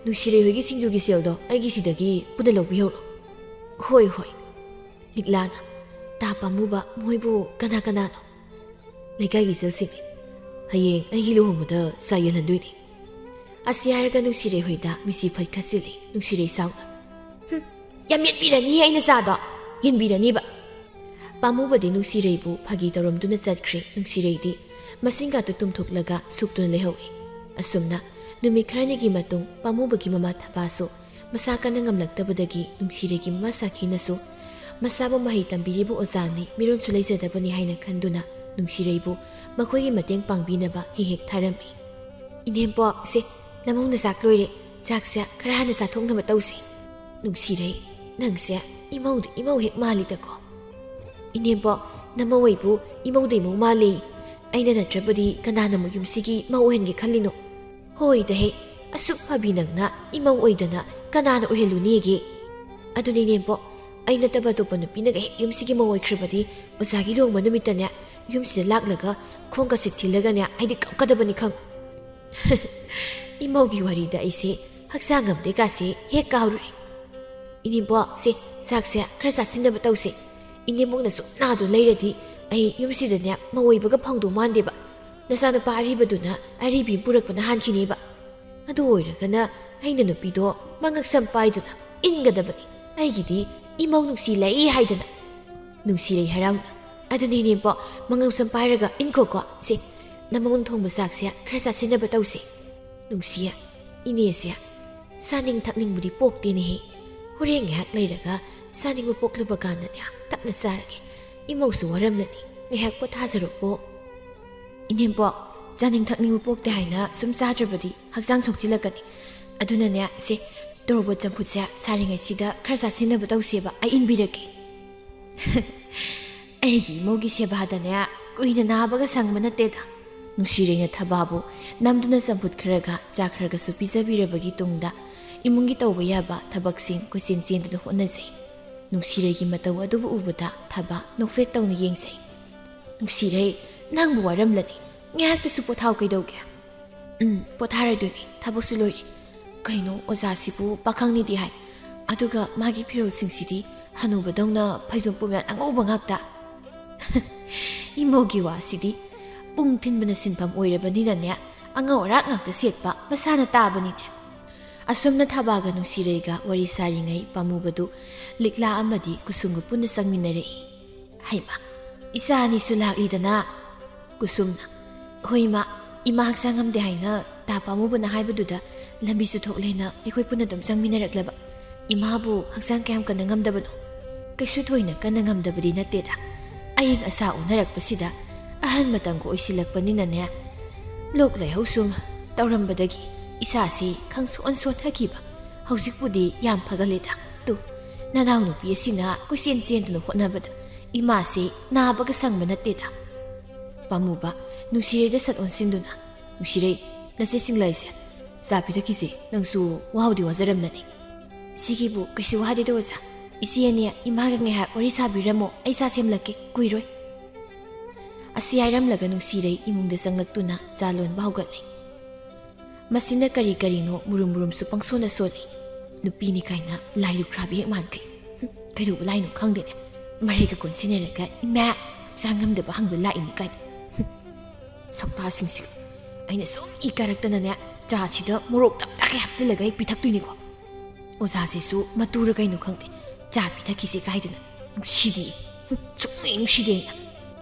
ꯅꯨꯡꯁꯤꯔꯩ ꯍꯣꯏꯒꯤ ꯁꯤꯡꯖꯨꯒꯤ ꯁꯦꯜꯗꯣ ꯑꯩꯒꯤ ꯁꯤꯗꯒꯤ ꯄꯨꯟꯅ ꯂꯧꯕꯤꯍꯧꯔꯣ ꯍꯣꯏ ꯂꯤꯛꯂꯥꯅ ꯇꯥ ꯄꯥꯝꯃꯨꯕ ꯃꯣꯏꯕꯨ ꯀꯅꯥꯅꯣ ꯂꯩꯀꯥꯏꯒꯤ ꯏꯆꯜꯁꯤꯡꯅꯤ ꯍꯌꯦꯡ ꯑꯩꯒꯤ ꯂꯨꯍꯣꯡꯕꯗ ꯆꯥ ꯌꯦꯜꯍꯟꯗꯣꯏꯅꯤ ꯑꯁꯤ ꯍꯥꯏꯔꯒ ꯅꯨꯡꯁꯤꯔꯩ ꯍꯣꯏꯗ ꯃꯤꯁꯤ ꯐꯠ ꯈꯠꯆꯤꯜꯂꯤ ꯅꯨꯡꯁꯤꯔꯩ ꯁꯥꯎꯅ ꯌꯥꯝ ꯌꯦꯠꯄꯤꯔꯅꯤꯍꯦ ꯑꯩꯅ ꯆꯥꯗꯣ ꯌꯦꯟꯕꯤꯔꯅꯤꯕ ꯄꯥꯝꯃꯨꯕꯗꯤ ꯅꯨꯡꯁꯤꯔꯩꯕꯨ ꯐꯥꯒꯤ ꯇꯧꯔꯝꯗꯨꯅ ꯆꯠꯈ꯭ꯔꯦ ꯅꯨꯡꯁꯤꯔꯩꯗꯤ ꯃꯁꯤꯡꯒꯥꯗꯨ ꯇꯨꯝꯊꯣꯛꯂꯒ ꯁꯨꯛꯇꯨꯅ ꯂꯩꯍꯧꯏ ꯑꯁꯨꯝꯅ ꯅꯨꯃꯤꯠ ꯈꯔꯅꯤꯒꯤ ꯃꯇꯨꯡ ꯄꯥꯝꯃꯨꯕꯒꯤ ꯃꯃꯥ ꯊꯕꯥꯁꯨ ꯃꯁꯥ ꯀꯟꯅ ꯉꯝꯂꯛꯇꯕꯗꯒꯤ ꯅꯨꯡꯁꯤꯔꯩꯒꯤ ꯃꯃꯥ ꯁꯥꯈꯤꯅꯁꯨ ꯃꯁꯥꯕꯨ ꯃꯍꯩ ꯇꯝꯕꯤꯔꯤꯕ ꯑꯣꯖꯥꯅꯤ ꯃꯤꯔꯣꯟꯁꯨ ꯂꯩꯖꯗꯕꯅꯤ ꯍꯥꯏꯅ ꯈꯟꯗꯨꯅ ꯅꯨꯡꯁꯤꯔꯩꯕꯨ ꯃꯈꯣꯏꯒꯤ ꯃꯇꯦꯡ ꯄꯥꯡꯕꯤꯅꯕ ꯍꯦꯛ ꯊꯥꯔꯝꯃꯤ ꯏꯅꯦꯝꯄꯣꯛ ꯁꯦ ꯅꯃꯧꯅ ꯆꯥꯛ ꯂꯣꯏꯔꯦ ꯆꯥꯛꯁꯦ ꯈꯔ ꯍꯥꯟꯅ ꯆꯥꯊꯣꯛꯅꯕ ꯇꯧꯁꯤ ꯅꯨꯡꯁꯤꯔꯩ ꯅꯪꯁꯦ ꯏꯃꯧ ꯍꯦꯛ ꯃꯥꯜꯂꯤꯗꯀꯣ ꯏꯅꯦꯝꯄꯣꯛ ꯅꯃꯧ ꯑꯩꯕꯨ ꯏꯃꯧꯗꯩ ꯃꯧ ꯃꯥꯜꯂꯤ ꯑꯩꯅ ꯅꯠꯇ꯭ꯔꯕꯗꯤ ꯀꯅꯥꯅ ꯑꯃꯨꯛ ꯌꯨꯝꯁꯤꯒꯤ ꯃꯧ ꯑꯣꯏꯍꯟꯒꯦ ꯈꯜꯂꯤꯅꯣ ꯍꯣꯏꯗ ꯍꯦꯛ ꯑꯁꯨꯛ ꯐꯕꯤ ꯅꯪꯅ ꯏꯃꯧ ꯑꯣꯏꯗꯅ ꯀꯅꯥꯅ ꯑꯣꯏꯍꯜꯂꯨꯅꯤꯒꯦ ꯑꯗꯨꯅꯤ ꯏꯅꯦꯝꯄꯣꯛ ꯑꯩ ꯅꯠꯇꯕ ꯑꯇꯣꯞꯄ ꯅꯨꯄꯤꯅꯒ ꯍꯦꯛ ꯌꯨꯝꯁꯤꯒꯤ ꯃꯧ ꯑꯣꯏꯈ꯭ꯔꯕꯗꯤ ꯑꯣꯖꯥꯒꯤ ꯂꯨꯍꯣꯡꯕ ꯅꯨꯃꯤꯠꯇꯅꯦ ꯌꯨꯝꯁꯤꯗ ꯂꯥꯛꯂꯒ ꯈꯣꯡꯒ ꯁꯤꯠ ꯊꯤꯜꯂꯒꯅꯦ ꯑꯩꯗꯤ ꯀꯞꯀꯗꯕꯅꯤ ꯈꯪꯉꯨ ꯏꯃꯧꯒꯤ ꯋꯥꯔꯤꯗ ꯑꯩꯁꯦ ꯍꯛꯆꯥꯡ ꯉꯝꯗꯦ ꯀꯥꯁꯦ ꯍꯦꯛ ꯀꯥꯎꯔꯨꯔꯦ ꯏꯅꯦꯝꯄꯣꯛ ꯁꯤ ꯆꯥꯛꯁꯦ ꯈꯔ ꯆꯥꯁꯤꯟꯅꯕ ꯇꯧꯁꯦ ꯏꯅꯦꯝꯄꯣꯛꯅꯁꯨ ꯅꯥꯗꯨ ꯂꯩꯔꯗꯤ ꯑꯩ ꯌꯨꯝꯁꯤꯗꯅꯦ ꯃꯑꯣꯏꯕꯒ ꯐꯪꯗꯧ ꯃꯥꯟꯗꯦꯕ ꯅꯆꯥꯅꯨꯄꯥ ꯑꯔꯤꯕꯗꯨꯅ ꯑꯔꯤꯕꯤ ꯄꯨꯔꯛꯄꯅ ꯍꯥꯟꯈꯤꯅꯦꯕ ꯑꯗꯨ ꯑꯣꯏꯔꯒꯅ ꯑꯩꯅ ꯅꯨꯄꯤꯗꯣ ꯃꯉꯛ ꯁꯝ ꯄꯥꯏꯗꯨꯅ ꯏꯟꯒꯗꯕꯅꯤ ꯑꯩꯒꯤꯗꯤ ꯏꯃꯧ ꯅꯨꯡꯁꯤ ꯂꯩ ꯍꯥꯏꯗꯅ ꯅꯨꯡꯁꯤꯔꯩ ꯍꯔꯥꯎꯅ ꯑꯗꯨꯅꯦ ꯏꯅꯦꯝꯄꯣꯛ ꯃꯉꯛ ꯁꯝ ꯄꯥꯏꯔꯒ ꯏꯟꯈꯣꯀꯣ ꯁꯤ ꯅꯃꯧꯅ ꯊꯣꯡꯕ ꯆꯥꯛꯁꯦ ꯈꯔ ꯆꯥꯁꯤꯟꯅꯕ ꯇꯧꯁꯦ ꯅꯨꯡꯁꯤꯌꯦ ꯏꯅꯦꯁꯦ ꯆꯥꯅꯤꯡ ꯊꯛꯅꯤꯡꯕꯗꯤ ꯄꯣꯛꯇꯦꯅꯦꯍꯦ ꯍꯣꯔꯦꯟ ꯉꯥꯏꯍꯥꯛ ꯂꯩꯔꯒ ꯆꯥꯅꯤꯡꯕ ꯄꯣꯛꯂꯕ ꯀꯥꯟꯗꯅꯦ ꯇꯞꯅ ꯆꯥꯔꯒꯦ ꯏꯃꯧꯁꯨ ꯋꯥꯔꯝꯂꯅꯤ ꯉꯥꯏꯍꯥꯛ ꯄꯣꯊꯥꯖꯔꯛꯄꯣ ꯏꯅꯦꯝꯄꯣꯛ ꯆꯥꯅꯤꯡ ꯊꯛꯅꯤꯡꯕ ꯄꯣꯛꯇꯦ ꯍꯥꯏꯅ ꯁꯨꯝ ꯆꯥꯗ꯭ꯔꯕꯗꯤ ꯍꯛꯆꯥꯡ ꯁꯣꯛꯆꯤꯜꯂꯛꯀꯅꯤ ꯑꯗꯨꯅꯅꯦ ꯁꯤ ꯇꯣꯔꯣꯕꯣꯠ ꯆꯝꯐꯨꯠꯁꯦ ꯁꯥꯔꯤꯉꯩꯁꯤꯗ ꯈꯔ ꯆꯥꯁꯤꯟꯅꯕ ꯇꯧꯁꯦꯕ ꯑꯩ ꯏꯟꯕꯤꯔꯛꯀꯦ ꯑꯩꯒꯤ ꯏꯃꯧꯒꯤ ꯁꯦꯕꯥꯗꯅꯦ ꯀꯨꯏꯅ ꯅꯥꯕꯒ ꯁꯪꯕ ꯅꯠꯇꯦꯗ ꯅꯨꯡꯁꯤꯔꯩꯅ ꯊꯕꯥꯕꯨ ꯅꯝꯗꯨꯅ ꯆꯝꯐꯨꯠ ꯈꯔꯒ ꯆꯥꯛ ꯈꯔꯒꯁꯨ ꯄꯤꯖꯕꯤꯔꯕꯒꯤ ꯇꯨꯡꯗ ꯏꯃꯨꯡꯒꯤ ꯇꯧꯕ ꯌꯥꯕ ꯊꯕꯛꯁꯤꯡ ꯀꯣꯏꯆꯦꯟ ꯆꯦꯟꯗꯨꯅ ꯍꯣꯠꯅꯖꯩ ꯅꯨꯡꯁꯤꯔꯩꯒꯤ ꯃꯇꯧ ꯑꯗꯨꯕꯨ ꯎꯕꯗ ꯊꯕꯥ ꯅꯣꯛꯐꯦꯠ ꯇꯧꯅ ꯌꯦꯡꯖꯩ ꯅꯨꯡꯁꯤꯔꯩ ꯅꯪꯕꯨ ꯋꯥꯔꯝꯂꯅꯤ ꯉꯥꯏꯍꯥꯛꯇꯁꯨ ꯄꯣꯊꯥꯎ ꯀꯩꯗꯧꯒꯦ ꯄꯣꯊꯥꯔꯗꯣꯏꯅꯤ ꯊꯕꯛꯁꯨ ꯂꯣꯏꯔꯦ ꯀꯩꯅꯣ ꯑꯣꯖꯥꯁꯤꯕꯨ ꯄꯥꯈꯪꯅꯤꯗꯤ ꯍꯥꯏ ꯑꯗꯨꯒ ꯃꯥꯒꯤ ꯐꯤꯔꯣꯜꯁꯤꯡꯁꯤꯗꯤ ꯍꯅꯨꯕꯗꯧꯅ ꯐꯩꯖꯣꯝ ꯄꯨꯝꯌꯥꯟ ꯑꯉꯧꯕ ꯉꯥꯛꯇ ꯏꯃꯧꯒꯤ ꯋꯥꯁꯤꯗꯤ ꯄꯨꯡ ꯊꯤꯟꯕꯅ ꯁꯤꯟꯐꯝ ꯑꯣꯏꯔꯕꯅꯤꯅꯅꯦ ꯑꯉꯧ ꯑꯔꯥꯛ ꯉꯥꯛꯇ ꯁꯦꯠꯄ ꯃꯁꯥꯅ ꯇꯥꯕꯅꯤꯅꯦ ꯑꯁꯨꯝꯅ ꯊꯕꯥꯒ ꯅꯨꯡꯁꯤꯔꯩꯒ ꯋꯥꯔꯤ ꯁꯥꯔꯤꯉꯩ ꯄꯥꯝꯃꯨꯕꯗꯨ ꯂꯤꯛꯂꯥ ꯑꯃꯗꯤ ꯀꯨꯁꯨꯝꯒ ꯄꯨꯟꯅ ꯆꯪꯃꯤꯟꯅꯔꯛꯏ ꯍꯩꯃ ꯏꯆꯥ ꯑꯅꯤꯁꯨ ꯂꯥꯛꯂꯤꯗꯅ ꯀꯨꯁꯨꯝꯅ ꯍꯣꯏ ꯏꯃꯥ ꯍꯛꯆꯥꯡ ꯉꯝꯗꯦ ꯍꯥꯏꯅ ꯇꯥ ꯄꯥꯝꯃꯨꯕꯅ ꯍꯥꯏꯕꯗꯨꯗ ꯂꯝꯕꯤꯁꯨ ꯊꯣꯛꯂꯦꯅ ꯑꯩꯈꯣꯏ ꯄꯨꯟꯅ ꯑꯗꯨꯝ ꯆꯪꯃꯤꯟꯅꯔꯛꯂꯕ ꯏꯃꯥꯕꯨ ꯍꯛꯆꯥꯡ ꯀꯌꯥꯝ ꯀꯟꯅ ꯉꯝꯗꯕꯅꯣ ꯀꯩꯁꯨ ꯊꯣꯏꯅ ꯀꯟꯅ ꯉꯝꯗꯕꯗꯤ ꯅꯠꯇꯦꯗ ꯑꯏꯪ ꯑꯁꯥ ꯎꯅꯔꯛꯄꯁꯤꯗ ꯑꯍꯟ ꯃꯇꯝꯒ ꯑꯣꯏꯁꯤꯜꯂꯛꯄꯅꯤꯅꯅꯦ ꯂꯣꯛ ꯂꯩꯍꯧ ꯁꯨꯝ ꯇꯧꯔꯝꯕꯗꯒꯤ ꯏꯁꯥꯁꯤ ꯈꯪꯁꯣꯟ ꯁꯣꯟꯊꯈꯤꯕ ꯍꯧꯖꯤꯛꯄꯨꯗꯤ ꯌꯥꯝ ꯐꯒꯠꯂꯦꯗ ꯇꯨ ꯅꯅꯥꯎ ꯅꯨꯄꯤ ꯑꯁꯤꯅ ꯀꯣꯏꯆꯦꯟ ꯆꯦꯟꯗꯨꯅ ꯍꯣꯠꯅꯕꯗ ꯏꯃꯥꯁꯤ ꯅꯥꯕꯒ ꯁꯪꯕ ꯅꯠꯇꯦꯗ ꯄꯥꯝꯃꯨꯕ ꯅꯨꯡꯁꯤꯔꯩꯗ ꯁꯠ ꯑꯣꯟꯁꯤꯟꯗꯨꯅ ꯅꯨꯡꯁꯤꯔꯩ ꯅꯆꯦ ꯁꯤꯡꯂꯩꯁꯦ ꯆꯥ ꯄꯤꯊꯛꯈꯤꯁꯦ ꯅꯪꯁꯨ ꯋꯥꯍꯧꯗꯤ ꯋꯥꯖꯔꯝꯂꯅꯤ ꯁꯤꯒꯤꯕꯨ ꯀꯩꯁꯨ ꯋꯥꯗꯦꯗ ꯑꯣꯖꯥ ꯏꯆꯦꯅꯦ ꯏꯃꯥꯒ ꯉꯥꯏꯍꯥꯛ ꯋꯥꯔꯤ ꯁꯥꯕꯤꯔꯝꯃꯣ ꯑꯩ ꯆꯥ ꯁꯦꯝꯂꯛꯀꯦ ꯀꯨꯏꯔꯣꯏ ꯑꯁꯤ ꯍꯥꯏꯔꯝꯂꯒ ꯅꯨꯡꯁꯤꯔꯩ ꯏꯃꯨꯡꯗ ꯆꯪꯂꯛꯇꯨꯅ ꯆꯥ ꯂꯣꯟꯕ ꯍꯧꯒꯠꯂꯤ ꯃꯁꯤꯅ ꯀꯔꯤ ꯀꯔꯤꯅꯣ ꯃꯨꯔꯨꯝ ꯃꯨꯔꯨꯝꯁꯨ ꯄꯪꯁꯣꯟꯅ ꯁꯣꯜꯂꯤ ꯅꯨꯄꯤꯅꯤ ꯀꯥꯏꯅ ꯂꯥꯏ ꯂꯨꯈ꯭ꯔꯥꯕꯤ ꯍꯦꯛ ꯃꯥꯟꯈꯩ ꯀꯩꯗꯧꯕ ꯂꯥꯏꯅꯣ ꯈꯪꯗꯦꯅꯦ ꯃꯔꯩꯒ ꯀꯣꯟꯁꯤꯟꯅꯔꯒ ꯏꯃꯥ ꯍꯛꯆꯥꯡ ꯉꯝꯗꯕ ꯍꯪꯕ ꯂꯥꯛꯏꯅꯤ ꯀꯥꯏꯅ ꯁꯛꯇꯥꯁꯤꯡꯁꯤ ꯑꯩꯅ ꯁꯨꯝ ꯏ ꯀꯥꯔꯛꯇꯅꯅꯦ ꯆꯥꯁꯤꯗ ꯃꯣꯔꯣꯛ ꯇꯞꯇꯥꯒ ꯍꯥꯞꯆꯤꯜꯂꯒ ꯍꯦꯛ ꯄꯤꯊꯛꯇꯣꯏꯅꯤꯀꯣ ꯑꯣꯖꯥꯁꯤꯁꯨ ꯃꯇꯨꯔ ꯀꯩꯅꯣ ꯈꯪꯗꯦ ꯆꯥ ꯄꯤꯊꯛꯈꯤꯁꯦ ꯀꯥꯏꯗꯅ ꯅꯨꯡꯁꯤꯗꯦ ꯁꯨꯡꯅꯨꯡ ꯅꯨꯡꯁꯤꯗꯦ ꯑꯩꯅ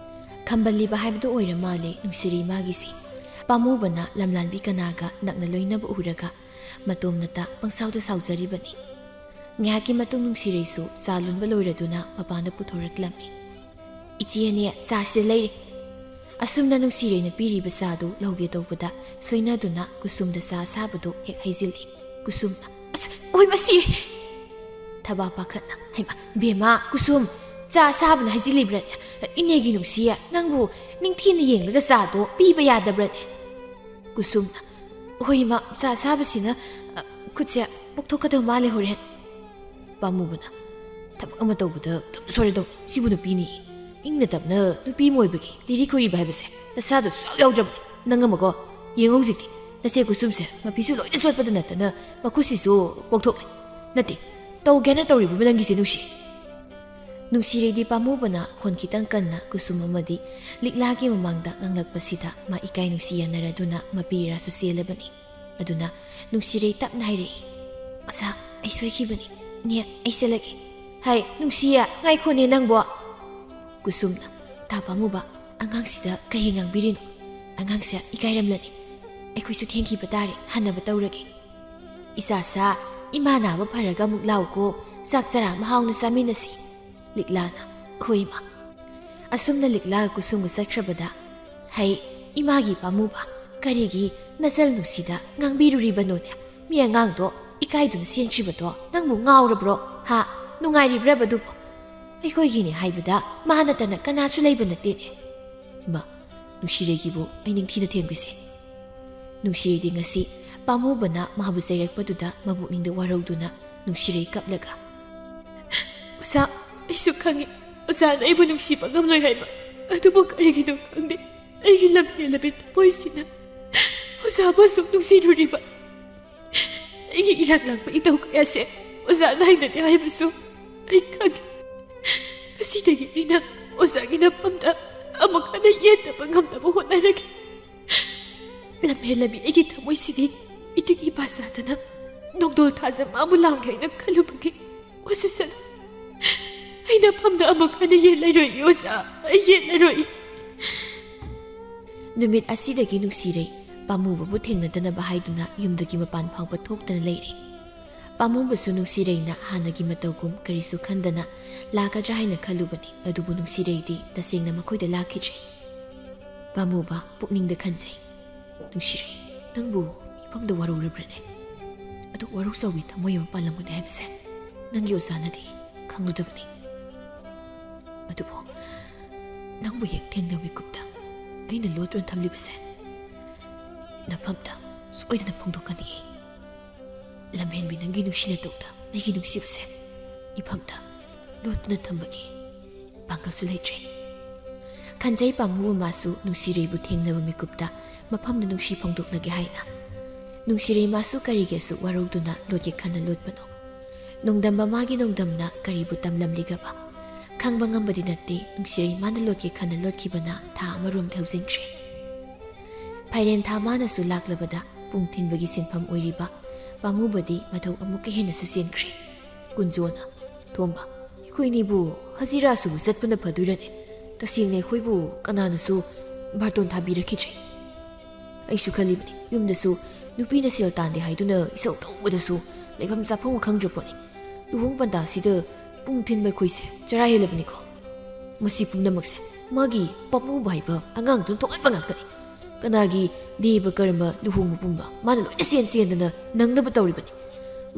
ꯈꯝꯕꯜꯂꯤꯕ ꯍꯥꯏꯕꯗꯨ ꯑꯣꯏꯔ ꯃꯥꯜꯂꯦ ꯅꯨꯡꯁꯤꯔꯤ ꯃꯥꯒꯤꯁꯤ ꯄꯥꯝꯃꯨꯕꯅ ꯂꯝꯂꯥꯟꯕꯤ ꯀꯅꯥꯒ ꯅꯛꯅ ꯂꯣꯏꯅꯕ ꯎꯔꯒ ꯃꯇꯣꯝꯅꯇ ꯄꯪꯁꯥꯎꯗ ꯁꯥꯎꯖꯔꯤꯕꯅꯤ ꯉꯥꯏꯍꯥꯛꯀꯤ ꯃꯇꯨꯡ ꯅꯨꯡꯁꯤꯔꯩꯁꯨ ꯆꯥ ꯂꯣꯟꯕ ꯂꯣꯏꯔꯗꯨꯅ ꯃꯄꯥꯟꯗ ꯄꯨꯊꯣꯔꯛꯂꯝꯃꯤ ꯏꯆꯦꯅꯦ ꯆꯥꯁꯤꯗ ꯂꯩꯔꯦ ꯑꯁꯨꯝꯅ ꯅꯨꯡꯁꯤꯔꯩꯅ ꯄꯤꯔꯤꯕ ꯆꯥꯗꯨ ꯂꯧꯒꯦ ꯇꯧꯕꯗ ꯁꯣꯏꯅꯗꯨꯅ ꯀꯨꯁꯨꯝꯗ ꯆꯥ ꯁꯥꯕꯗꯨ ꯍꯦꯛ ꯍꯩꯖꯤꯜꯂꯤ ꯀꯨꯁꯨꯝꯅ ꯑꯁ ꯑꯣꯏ ꯃꯁꯤ ꯊꯕꯥ ꯄꯥꯈꯠꯅ ꯍꯩꯃ ꯕꯦꯝꯃ ꯀꯨꯁꯨꯝ ꯆꯥ ꯁꯥꯕꯅ ꯍꯩꯖꯤꯜꯂꯤꯕ꯭ꯔꯅꯦ ꯏꯅꯦꯒꯤ ꯅꯨꯡꯁꯤꯌꯦ ꯅꯪꯕꯨ ꯅꯤꯡꯊꯤꯅ ꯌꯦꯡꯂꯒ ꯆꯥꯗꯣ ꯄꯤꯕ ꯌꯥꯗꯕ꯭ꯔꯅꯦ ꯀꯨꯁꯨꯝꯅ ꯍꯣꯏ ꯏꯃꯥ ꯆꯥ ꯁꯥꯕꯁꯤꯅ ꯈꯨꯠꯁꯦ ꯄꯣꯛꯊꯣꯛꯀꯗꯧ ꯃꯥꯜꯂꯦ ꯍꯣꯔꯦꯟ ꯄꯥꯝꯃꯨꯕꯅ ꯊꯕꯛ ꯑꯃ ꯇꯧꯕꯗ ꯑꯗꯨꯝ ꯁꯣꯏꯔꯗꯧ ꯁꯤꯕꯨ ꯅꯨꯄꯤꯅꯤ ꯏꯪꯅ ꯇꯞꯅ ꯅꯨꯄꯤ ꯑꯃ ꯑꯣꯏꯕꯒꯤ ꯂꯤꯔꯤ ꯈꯣꯏꯔꯤꯕ ꯍꯥꯏꯕꯁꯦ ꯅꯁꯥꯗꯣ ꯁꯨꯛ ꯌꯥꯎꯗ꯭ꯔꯕꯅꯤ ꯅꯪ ꯑꯃꯀꯣ ꯌꯦꯡꯉꯣ ꯍꯧꯖꯤꯛꯇꯤ ꯅꯆꯦ ꯀꯨꯁꯨꯝꯁꯦ ꯃꯄꯤꯁꯨ ꯂꯣꯏꯅ ꯆꯣꯠꯄꯗ ꯅꯠꯇꯅ ꯃꯈꯨꯠꯁꯤꯁꯨ ꯄꯣꯛꯊꯣꯛꯂꯦ ꯅꯠꯇꯦ ꯇꯧꯒꯦꯅ ꯇꯧꯔꯤꯕ ꯅꯪꯒꯤꯁꯦ ꯅꯨꯡꯁꯤꯔꯩꯗꯤ ꯄꯥꯝꯃꯨꯕꯅ ꯈꯣꯟ ꯈꯤꯇꯪ ꯀꯟꯅ ꯀꯨꯁꯨꯝ ꯑꯃꯗꯤ ꯂꯤꯛꯂꯥꯒꯤ ꯃꯃꯥꯡꯗ ꯉꯥꯡꯂꯛꯄꯁꯤꯗ ꯃꯥ ꯏꯀꯥꯏ ꯅꯨꯡꯁꯤ ꯌꯥꯅꯔꯗꯨꯅ ꯃꯄꯤꯔꯥꯁꯨ ꯆꯦꯜꯂꯕꯅꯤ ꯑꯗꯨꯅ ꯅꯨꯡꯁꯤꯔꯩ ꯇꯞꯅ ꯍꯥꯏꯔꯛꯏ ꯑꯣꯖꯥ ꯑꯩ ꯁꯣꯏꯈꯤꯕꯅꯤ ꯅꯦ ꯑꯩ ꯆꯠꯂꯒꯦ ꯍꯥꯏ ꯅꯨꯡꯁꯤꯌꯦ ꯉꯥꯏꯈꯣꯅꯦ ꯅꯪꯕꯣ ꯀꯨꯁꯨꯝꯅ ꯇꯥ ꯄꯥꯝꯃꯨꯕ ꯑꯉꯥꯡꯁꯤꯗ ꯀꯩ ꯉꯥꯡꯕꯤꯔꯤꯅꯣ ꯑꯉꯥꯡꯁꯦ ꯏꯀꯥꯏꯔꯝꯂꯅꯤ ꯑꯩꯈꯣꯏꯁꯨ ꯊꯦꯡꯈꯤꯕ ꯇꯥꯔꯦ ꯍꯟꯅꯕ ꯇꯧꯔꯒꯦ ꯏꯆꯥꯁꯥ ꯏꯃꯥ ꯅꯥꯕ ꯐꯔꯒ ꯑꯃꯨꯛ ꯂꯥꯎꯀꯣ ꯆꯥꯛ ꯆꯔꯥ ꯑꯃ ꯍꯥꯎꯅ ꯆꯥꯃꯤꯟꯅꯁꯤ ꯂꯤꯛꯂꯥꯅ ꯍꯣꯏ ꯏꯃꯥ ꯑꯁꯨꯝꯅ ꯂꯤꯛꯂꯥꯒ ꯀꯨꯁꯨꯝꯒ ꯆꯠꯈ꯭ꯔꯕꯗ ꯍꯩ ꯏꯃꯥꯒꯤ ꯄꯥꯝꯃꯨꯕ ꯀꯔꯤꯒꯤ ꯅꯆꯜ ꯅꯨꯡꯁꯤꯗ ꯉꯥꯡꯕꯤꯔꯨꯔꯤꯕꯅꯣꯅꯦ ꯃꯤ ꯑꯉꯥꯡꯗꯣ ꯏꯀꯥꯏꯗꯨꯅ ꯆꯦꯟꯈ꯭ꯔꯤꯕꯗꯣ ꯅꯪꯕꯨ ꯉꯥꯎꯔꯕ꯭ꯔꯣ ꯍꯥ ꯅꯨꯡꯉꯥꯏꯔꯤꯕ꯭ꯔꯕꯗꯨꯕꯨ ꯑꯩꯈꯣꯏꯒꯤꯅꯦ ꯍꯥꯏꯕꯗ ꯃꯥ ꯅꯠꯇꯅ ꯀꯅꯥꯁꯨ ꯂꯩꯕ ꯅꯠꯇꯦꯅꯦ ꯏꯃꯥ ꯅꯨꯡꯁꯤꯔꯩꯒꯤꯕꯨ ꯑꯩ ꯅꯤꯡꯊꯤꯅ ꯊꯦꯡꯕꯤꯁꯦ ꯅꯨꯡꯁꯤꯔꯩꯗꯤ ꯉꯁꯤ ꯄꯥꯝꯃꯨꯕꯅ ꯃꯥꯕꯨ ꯆꯩꯔꯛꯄꯗꯨꯗ ꯃꯕꯨꯛꯅꯤꯡꯗ ꯋꯥꯔꯧꯗꯨꯅ ꯅꯨꯡꯁꯤꯔꯩ ꯀꯞꯂꯒ ꯑꯣꯖꯥ ꯑꯩꯁꯨ ꯈꯪꯉꯤ ꯑꯣꯖꯥꯅ ꯑꯩꯕꯨ ꯅꯨꯡꯁꯤꯕ ꯉꯝꯂꯣꯏ ꯍꯥꯏꯕ ꯑꯗꯨꯕꯨ ꯀꯔꯤꯒꯤꯅꯣ ꯈꯪꯗꯦ ꯑꯩꯒꯤ ꯂꯝꯍꯦꯜꯂꯕꯤ ꯊꯃꯣꯏꯁꯤꯅ ꯑꯣꯖꯥꯕꯨ ꯑꯁꯨꯛ ꯅꯨꯡꯁꯤꯔꯨꯔꯤꯕ ꯑꯩꯒꯤ ꯏꯔꯥꯛ ꯂꯥꯛꯄ ꯏꯊꯧ ꯀꯌꯥꯁꯦ ꯑꯣꯖꯥꯅ ꯍꯩꯅꯗꯦ ꯍꯥꯏꯕꯁꯨ ꯑꯩ ꯈꯪꯉꯤ ꯉꯁꯤꯗꯒꯤ ꯑꯩꯅ ꯑꯣꯖꯥꯒꯤ ꯅꯐꯝꯗ ꯑꯃꯨꯛ ꯍꯟꯅ ꯌꯦꯠꯇꯕ ꯉꯝꯅꯕ ꯍꯣꯠꯅꯔꯒꯦ ꯂꯝꯍꯦꯜꯂꯕꯤ ꯑꯩꯒꯤ ꯊꯃꯣꯏꯁꯤꯗꯤ ꯏꯇꯤꯛ ꯏꯄꯥ ꯆꯥꯗꯅ ꯅꯣꯡꯗꯣꯜ ꯊꯥꯖ ꯃꯥꯕꯨ ꯂꯥꯡꯒꯦ ꯍꯥꯏꯅ ꯈꯜꯂꯨꯕꯒꯤ ꯋꯥꯁꯤꯁꯠ ꯑꯩꯅ ꯐꯝꯗ ꯑꯃꯨꯛ ꯍꯟꯅ ꯌꯦꯠꯂꯔꯣꯏ ꯑꯣꯖꯥ ꯑꯩ ꯌꯦꯠꯂꯔꯣꯏ ꯅꯨꯃꯤꯠ ꯑꯁꯤꯗꯒꯤ ꯅꯨꯡꯁꯤꯔꯩ ꯄꯥꯝꯃꯨꯕꯕꯨ ꯊꯦꯡꯅꯗꯅꯕ ꯍꯥꯏꯗꯨꯅ ꯌꯨꯝꯗꯒꯤ ꯃꯄꯥꯟ ꯐꯥꯎꯕ ꯊꯣꯛꯇꯅ ꯂꯩꯔꯦ ꯄꯥꯝꯃꯨꯕꯁꯨ ꯅꯨꯡꯁꯤꯔꯩꯅ ꯍꯥꯟꯅꯒꯤ ꯃꯇꯧꯒꯨꯝ ꯀꯔꯤꯁꯨ ꯈꯟꯗꯅ ꯂꯥꯛꯀꯗ꯭ꯔꯥ ꯍꯥꯏꯅ ꯈꯜꯂꯨꯕꯅꯤ ꯑꯗꯨꯕꯨ ꯅꯨꯡꯁꯤꯔꯩꯗꯤ ꯇꯁꯦꯡꯅ ꯃꯈꯣꯏꯗ ꯂꯥꯛꯈꯤꯗ꯭ꯔꯦ ꯄꯥꯝꯃꯨꯕ ꯄꯨꯛꯅꯤꯡꯗ ꯈꯟꯖꯩ ꯅꯨꯡꯁꯤꯔꯩ ꯅꯪꯕꯨ ꯏꯐꯝꯗ ꯋꯥꯔꯧꯔꯕ꯭ꯔꯅꯦ ꯑꯗꯨ ꯋꯥꯔꯧ ꯆꯥꯎꯕꯤ ꯊꯃꯣꯏ ꯑꯃ ꯄꯥꯜꯂꯝꯒꯅꯤ ꯍꯥꯏꯕꯁꯦ ꯅꯪꯒꯤ ꯑꯣꯖꯥꯅꯗꯤ ꯈꯪꯂꯨꯗꯕꯅꯤ ꯑꯗꯨꯕꯨ ꯅꯪꯕꯨ ꯍꯦꯛ ꯊꯦꯡꯅꯕ ꯃꯤꯀꯨꯞꯇ ꯑꯩꯅ ꯂꯣꯠꯇꯨꯅ ꯊꯝꯂꯤꯕꯁꯦ ꯅꯐꯝꯗ ꯁꯣꯏꯗꯅ ꯐꯣꯡꯗꯣꯛꯀꯅꯤꯌꯦ ꯂꯝꯍꯦꯟꯕꯤ ꯅꯪꯒꯤ ꯅꯨꯡꯁꯤꯅꯇꯧꯗ ꯑꯩꯒꯤ ꯅꯨꯡꯁꯤꯕꯁꯦ ꯏꯐꯝꯗ ꯂꯣꯠꯇꯨꯅ ꯊꯝꯕꯒꯤ ꯄꯥꯡꯒꯜꯁꯨ ꯂꯩꯇ꯭ꯔꯦ ꯈꯟꯖꯩ ꯄꯥꯝꯃꯨꯕ ꯃꯥꯁꯨ ꯅꯨꯡꯁꯤꯔꯩꯕꯨ ꯊꯦꯡꯅꯕ ꯃꯤꯀꯨꯞꯇ ꯃꯐꯝꯗ ꯅꯨꯡꯁꯤ ꯐꯣꯡꯗꯣꯛꯂꯒꯦ ꯍꯥꯏꯅ ꯅꯨꯡꯁꯤꯔꯩ ꯃꯥꯁꯨ ꯀꯔꯤꯒꯤꯁꯨ ꯋꯥꯔꯧꯗꯨꯅ ꯂꯣꯠꯀꯦ ꯈꯟꯅ ꯂꯣꯠꯄꯅꯣ ꯅꯣꯡꯗꯝꯕ ꯃꯥꯒꯤ ꯅꯣꯡꯗꯝꯅ ꯀꯔꯤꯕꯨ ꯇꯝꯂꯝꯂꯤꯒꯕ ꯈꯪꯕ ꯉꯝꯕꯗꯤ ꯅꯠꯇꯦ ꯅꯨꯡꯁꯤꯔꯩ ꯃꯥꯅ ꯂꯣꯠꯀꯦ ꯈꯟꯅ ꯂꯣꯠꯈꯤꯕꯅ ꯊꯥ ꯑꯃꯔꯣꯝꯗ ꯍꯧꯖꯤꯟꯈ꯭ꯔꯦ ꯐꯩꯔꯦꯟ ꯊꯥ ꯃꯥꯅꯁꯨ ꯂꯥꯛꯂꯕꯗ ꯄꯨꯡ ꯊꯤꯟꯕꯒꯤ ꯁꯤꯟꯐꯝ ꯑꯣꯏꯔꯤꯕ ꯄꯥꯝꯃꯨꯕꯗꯤ ꯃꯊꯧ ꯑꯃꯨꯛꯀ ꯍꯦꯟꯅꯁꯨ ꯆꯦꯟꯈ꯭ꯔꯦ ꯀꯨꯟꯖꯣꯅ ꯊꯣꯝꯕ ꯑꯩꯈꯣꯏꯅꯤꯕꯨ ꯍꯖꯤꯔꯥꯁꯨ ꯆꯠꯄꯅ ꯐꯗꯣꯏꯔꯅꯦ ꯇꯁꯦꯡꯅ ꯑꯩꯈꯣꯏꯕꯨ ꯀꯅꯥꯅꯁꯨ ꯕꯥꯔꯇꯣꯟ ꯊꯥꯕꯤꯔꯛꯈꯤꯗ꯭ꯔꯦ ꯑꯩꯁꯨ ꯈꯜꯂꯤꯕꯅꯤ ꯌꯨꯝꯗꯁꯨ ꯅꯨꯄꯤꯅ ꯁꯦꯜ ꯇꯥꯟꯗꯦ ꯍꯥꯏꯗꯨꯅ ꯏꯁꯧ ꯇꯧꯕꯗꯁꯨ ꯂꯩꯐꯝ ꯆꯥꯐꯝ ꯈꯪꯗ꯭ꯔꯄꯣꯠꯅꯤ ꯂꯨꯍꯣꯡ ꯄꯟꯊꯥꯁꯤꯗ ꯄꯨꯡ ꯊꯤꯟꯕ ꯑꯩꯈꯣꯏꯁꯦ ꯆꯔꯥ ꯍꯦꯜꯂꯕꯅꯤꯀꯣ ꯃꯁꯤ ꯄꯨꯝꯅꯃꯛꯁꯦ ꯃꯥꯒꯤ ꯄꯥꯝꯃꯨꯕ ꯍꯥꯏꯕ ꯑꯉꯥꯡꯗꯨꯅ ꯊꯣꯛꯍꯟꯕ ꯉꯥꯛꯇꯅꯤ ꯀꯅꯥꯒꯤ ꯗꯦꯕ ꯀꯔꯃ ꯂꯨꯍꯣꯡꯕ ꯄꯨꯝꯕ ꯃꯥꯅ ꯂꯣꯏꯅ ꯆꯦꯟꯗꯅ ꯅꯪꯅꯕ ꯇꯧꯔꯤꯕꯅꯤ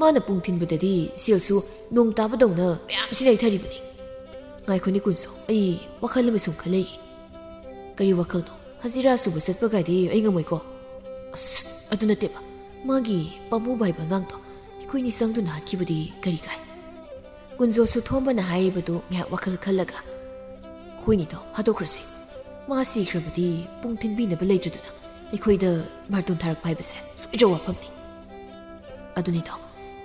ꯃꯥꯅ ꯄꯨꯡ ꯊꯤꯟꯕꯗꯗꯤ ꯁꯦꯜꯁꯨ ꯅꯣꯡ ꯇꯥꯕꯗꯧꯅ ꯃꯌꯥꯝ ꯁꯤꯟꯅꯩꯊꯔꯤꯕꯅꯤ ꯉꯥꯏꯈꯣꯅꯤ ꯀꯨꯟꯁꯣ ꯑꯩ ꯋꯥꯈꯜ ꯑꯃ ꯁꯨꯝ ꯈꯜꯂꯛꯏ ꯀꯔꯤ ꯋꯥꯈꯜꯅꯣ ꯍꯖꯤꯔꯥ ꯁꯨꯕ ꯆꯠꯄꯒꯥꯏꯗꯤ ꯑꯩ ꯉꯝꯃꯣꯏꯀꯣ ꯑꯁ ꯑꯗꯨ ꯅꯠꯇꯦꯕ ꯃꯥꯒꯤ ꯄꯥꯝꯃꯨꯕ ꯍꯥꯏꯕ ꯑꯉꯥꯡꯗꯣ ꯑꯩꯈꯣꯏꯅꯤ ꯆꯪꯗꯨꯅ ꯍꯥꯠꯈꯤꯕꯗꯤ ꯀꯔꯤ ꯀꯥꯏ ꯀꯨꯟꯖꯣꯁꯨ ꯊꯣꯝꯕꯅ ꯍꯥꯏꯔꯤꯕꯗꯨ ꯉꯥꯏꯍꯥꯛ ꯋꯥꯈꯜ ꯈꯜꯂꯒ ꯑꯩꯈꯣꯏꯅꯤꯗꯣ ꯍꯥꯠꯇꯣꯛꯈ꯭ꯔꯁꯤ ꯃꯥ ꯁꯤꯈ꯭ꯔꯕꯗꯤ ꯄꯨꯡ ꯊꯤꯟꯕꯤꯅꯕ ꯂꯩꯇ꯭ꯔꯗꯨꯅ ꯑꯩꯈꯣꯏꯗ ꯕꯥꯔꯇꯣꯟ ꯊꯥꯔꯛꯄ ꯍꯥꯏꯕꯁꯦ ꯁꯣꯏꯗ꯭ꯔꯕ ꯋꯥꯐꯝꯅꯤ ꯑꯗꯨꯅꯤꯗꯣ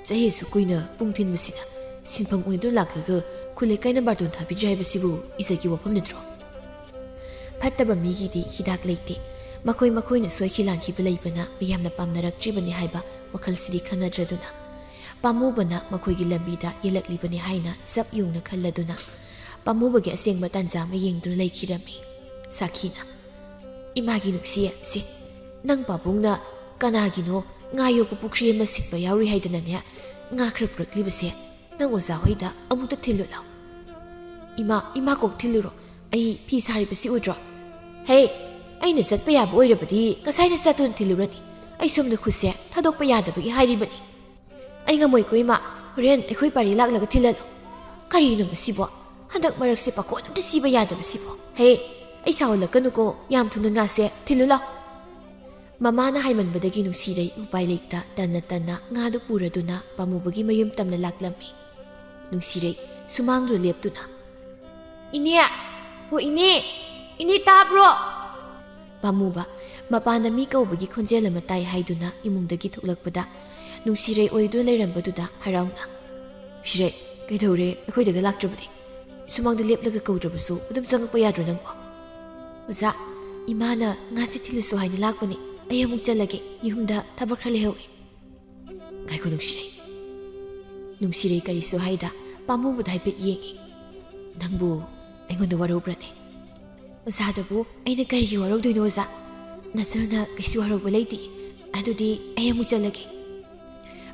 ꯆꯍꯤꯁꯨ ꯀꯨꯏꯅ ꯄꯨꯡ ꯊꯤꯟꯕꯁꯤꯅ ꯁꯤꯟꯐꯝ ꯑꯣꯏꯗꯨꯅ ꯂꯥꯛꯂꯒ ꯈꯨꯜꯂꯩꯀꯥꯏꯅ ꯕꯥꯔꯇꯣꯟ ꯊꯥꯕꯤꯗ꯭ꯔꯦ ꯍꯥꯏꯕꯁꯤꯕꯨ ꯏꯖꯠꯀꯤ ꯋꯥꯐꯝ ꯅꯠꯇ꯭ꯔꯣ ꯐꯠꯇꯕ ꯃꯤꯒꯤꯗꯤ ꯍꯤꯗꯥꯛ ꯂꯩꯇꯦ ꯃꯈꯣꯏꯅ ꯁꯣꯏꯈꯤ ꯂꯥꯟꯈꯤꯕ ꯂꯩꯕꯅ ꯃꯤꯌꯥꯝꯅ ꯄꯥꯝꯅꯔꯛꯇ꯭ꯔꯤꯕꯅꯤ ꯍꯥꯏꯕ ꯋꯥꯈꯜꯁꯤꯗꯤ ꯈꯟꯅꯗ꯭ꯔꯗꯨꯅ ꯄꯥꯝꯃꯨꯕꯅ ꯃꯈꯣꯏꯒꯤ ꯂꯝꯕꯤꯗ ꯌꯦꯜꯂꯛꯂꯤꯕꯅꯤ ꯍꯥꯏꯅ ꯆꯞ ꯌꯨꯡꯅ ꯈꯜꯂꯗꯨꯅ ꯄꯥꯝꯃꯨꯕꯒꯤ ꯑꯁꯦꯡꯕ ꯇꯥꯟꯖꯥ ꯑꯃ ꯌꯦꯡꯗꯨꯅ ꯂꯩꯈꯤꯔꯝꯃꯤ ꯁꯥꯈꯤꯅ ꯏꯃꯥꯒꯤ ꯅꯨꯡꯁꯤꯌꯦ ꯅꯪ ꯄꯥꯕꯨꯡꯅ ꯀꯅꯥꯒꯤꯅꯣ ꯉꯥ ꯌꯣꯛꯄ ꯄꯨꯈ꯭ꯔꯤ ꯑꯃ ꯁꯤꯠꯄ ꯌꯥꯎꯔꯤ ꯍꯥꯏꯗꯅꯅꯦ ꯉꯥ ꯈꯔ ꯄꯨꯔꯛꯂꯤꯕꯁꯦ ꯅꯪ ꯑꯣꯖꯥ ꯍꯣꯏꯗ ꯑꯃꯨꯛꯇ ꯊꯤꯜꯂꯨ ꯂꯥꯎ ꯏꯃꯥ ꯀꯣꯛ ꯊꯤꯜꯂꯨꯔꯣ ꯑꯩ ꯐꯤ ꯁꯥꯔꯤꯕꯁꯤ ꯎꯗ꯭ꯔꯣ ꯍꯦ ꯑꯩꯅ ꯆꯠꯄ ꯌꯥꯕ ꯑꯣꯏꯔꯕꯗꯤ ꯉꯁꯥꯏꯅ ꯆꯠꯇꯨꯅ ꯊꯤꯜꯂꯨꯔꯅꯤ ꯑꯩ ꯁꯣꯝꯗ ꯈꯨꯠꯁꯦ ꯊꯥꯗꯣꯛꯄ ꯌꯥꯗꯕꯒꯤ ꯍꯥꯏꯔꯤꯕꯅꯤ ꯑꯩ ꯉꯝꯃꯣꯏꯀꯣ ꯏꯃꯥ ꯍꯣꯔꯦꯟ ꯑꯩꯈꯣꯏ ꯄꯥꯔꯤ ꯂꯥꯛꯂꯒ ꯊꯤꯜꯍꯜꯂꯣ ꯀꯔꯤꯅꯣ ꯃꯁꯤꯕꯣ ꯍꯟꯗꯛ ꯃꯔꯛꯁꯦ ꯄꯥꯈꯣꯟ ꯑꯝꯇ ꯁꯤꯕ ꯌꯥꯗꯕꯁꯤꯕꯣ ꯍꯦ ꯑꯩ ꯁꯥꯎꯍꯜꯂꯛꯀꯅꯨꯀꯣ ꯌꯥꯝ ꯊꯨꯅ ꯉꯥꯁꯦ ꯊꯤꯜꯂꯨ ꯂꯥꯎ ꯃꯃꯥꯅ ꯍꯥꯏꯃꯟꯕꯗꯒꯤ ꯅꯨꯡꯁꯤꯔꯩ ꯎꯄꯥꯏ ꯂꯩꯇ ꯇꯟꯅ ꯉꯥꯗꯨ ꯄꯨꯔꯗꯨꯅ ꯄꯥꯝꯃꯨꯕꯒꯤ ꯃꯌꯨꯝ ꯇꯝꯅ ꯂꯥꯛꯂꯝꯃꯤ ꯅꯨꯡꯁꯤꯔꯩ ꯁꯨꯃꯥꯡꯗꯨ ꯂꯦꯞꯇꯨꯅ ꯏꯅꯦ ꯇꯥꯕ꯭ꯔꯣ ꯄꯥꯝꯃꯨꯕ ꯃꯄꯥꯟꯗ ꯃꯤ ꯀꯧꯕꯒꯤ ꯈꯣꯟꯖꯦꯜ ꯑꯃ ꯇꯥꯏ ꯍꯥꯏꯗꯨꯅ ꯏꯃꯨꯡꯗꯒꯤ ꯊꯣꯛꯂꯛꯄꯗ ꯅꯨꯡꯁꯤꯔꯩ ꯑꯣꯏꯗꯨꯅ ꯂꯩꯔꯝꯕꯗꯨꯗ ꯍꯔꯥꯎꯅ ꯅꯨꯡꯁꯤꯔꯩ ꯀꯩꯗꯧꯔꯦ ꯑꯩꯈꯣꯏꯗꯒ ꯂꯥꯛꯇ꯭ꯔꯕꯗꯤ ꯁꯨꯃꯥꯡꯗ ꯂꯦꯞꯂꯒ ꯀꯧꯗ꯭ꯔꯕꯁꯨ ꯑꯗꯨꯝ ꯆꯪꯉꯛꯄ ꯌꯥꯗ꯭ꯔꯣ ꯅꯪꯕꯣ ꯑꯣꯖꯥ ꯏꯃꯥꯅ ꯉꯥꯁꯤ ꯊꯤꯜꯂꯨꯁꯨ ꯍꯥꯏꯅ ꯂꯥꯛꯄꯅꯤ ꯑꯩ ꯑꯃꯨꯛ ꯆꯠꯂꯒꯦ ꯌꯨꯝꯗ ꯊꯕꯛ ꯈꯔ ꯂꯩꯍꯧꯏ ꯉꯥꯏꯈꯣ ꯅꯨꯡꯁꯤꯔꯩ ꯀꯔꯤꯁꯨ ꯍꯥꯏꯗ ꯄꯥꯝꯃꯨꯕꯗ ꯍꯥꯏꯐꯦꯠ ꯌꯦꯡꯉꯤ ꯅꯪꯕꯨ ꯑꯩꯉꯣꯟꯗ ꯋꯥꯔꯧꯕ꯭ꯔꯅꯦ ꯑꯣꯖꯥꯗꯕꯨ ꯑꯩꯅ ꯀꯔꯤꯒꯤ ꯋꯥꯔꯧꯗꯣꯏꯅꯣ ꯑꯣꯖꯥ ꯅꯆꯜꯅ ꯀꯩꯁꯨ ꯋꯥꯔꯧꯕ ꯂꯩꯇꯦ ꯑꯗꯨꯗꯤ ꯑꯩ ꯑꯃꯨꯛ ꯆꯠꯂꯒꯦ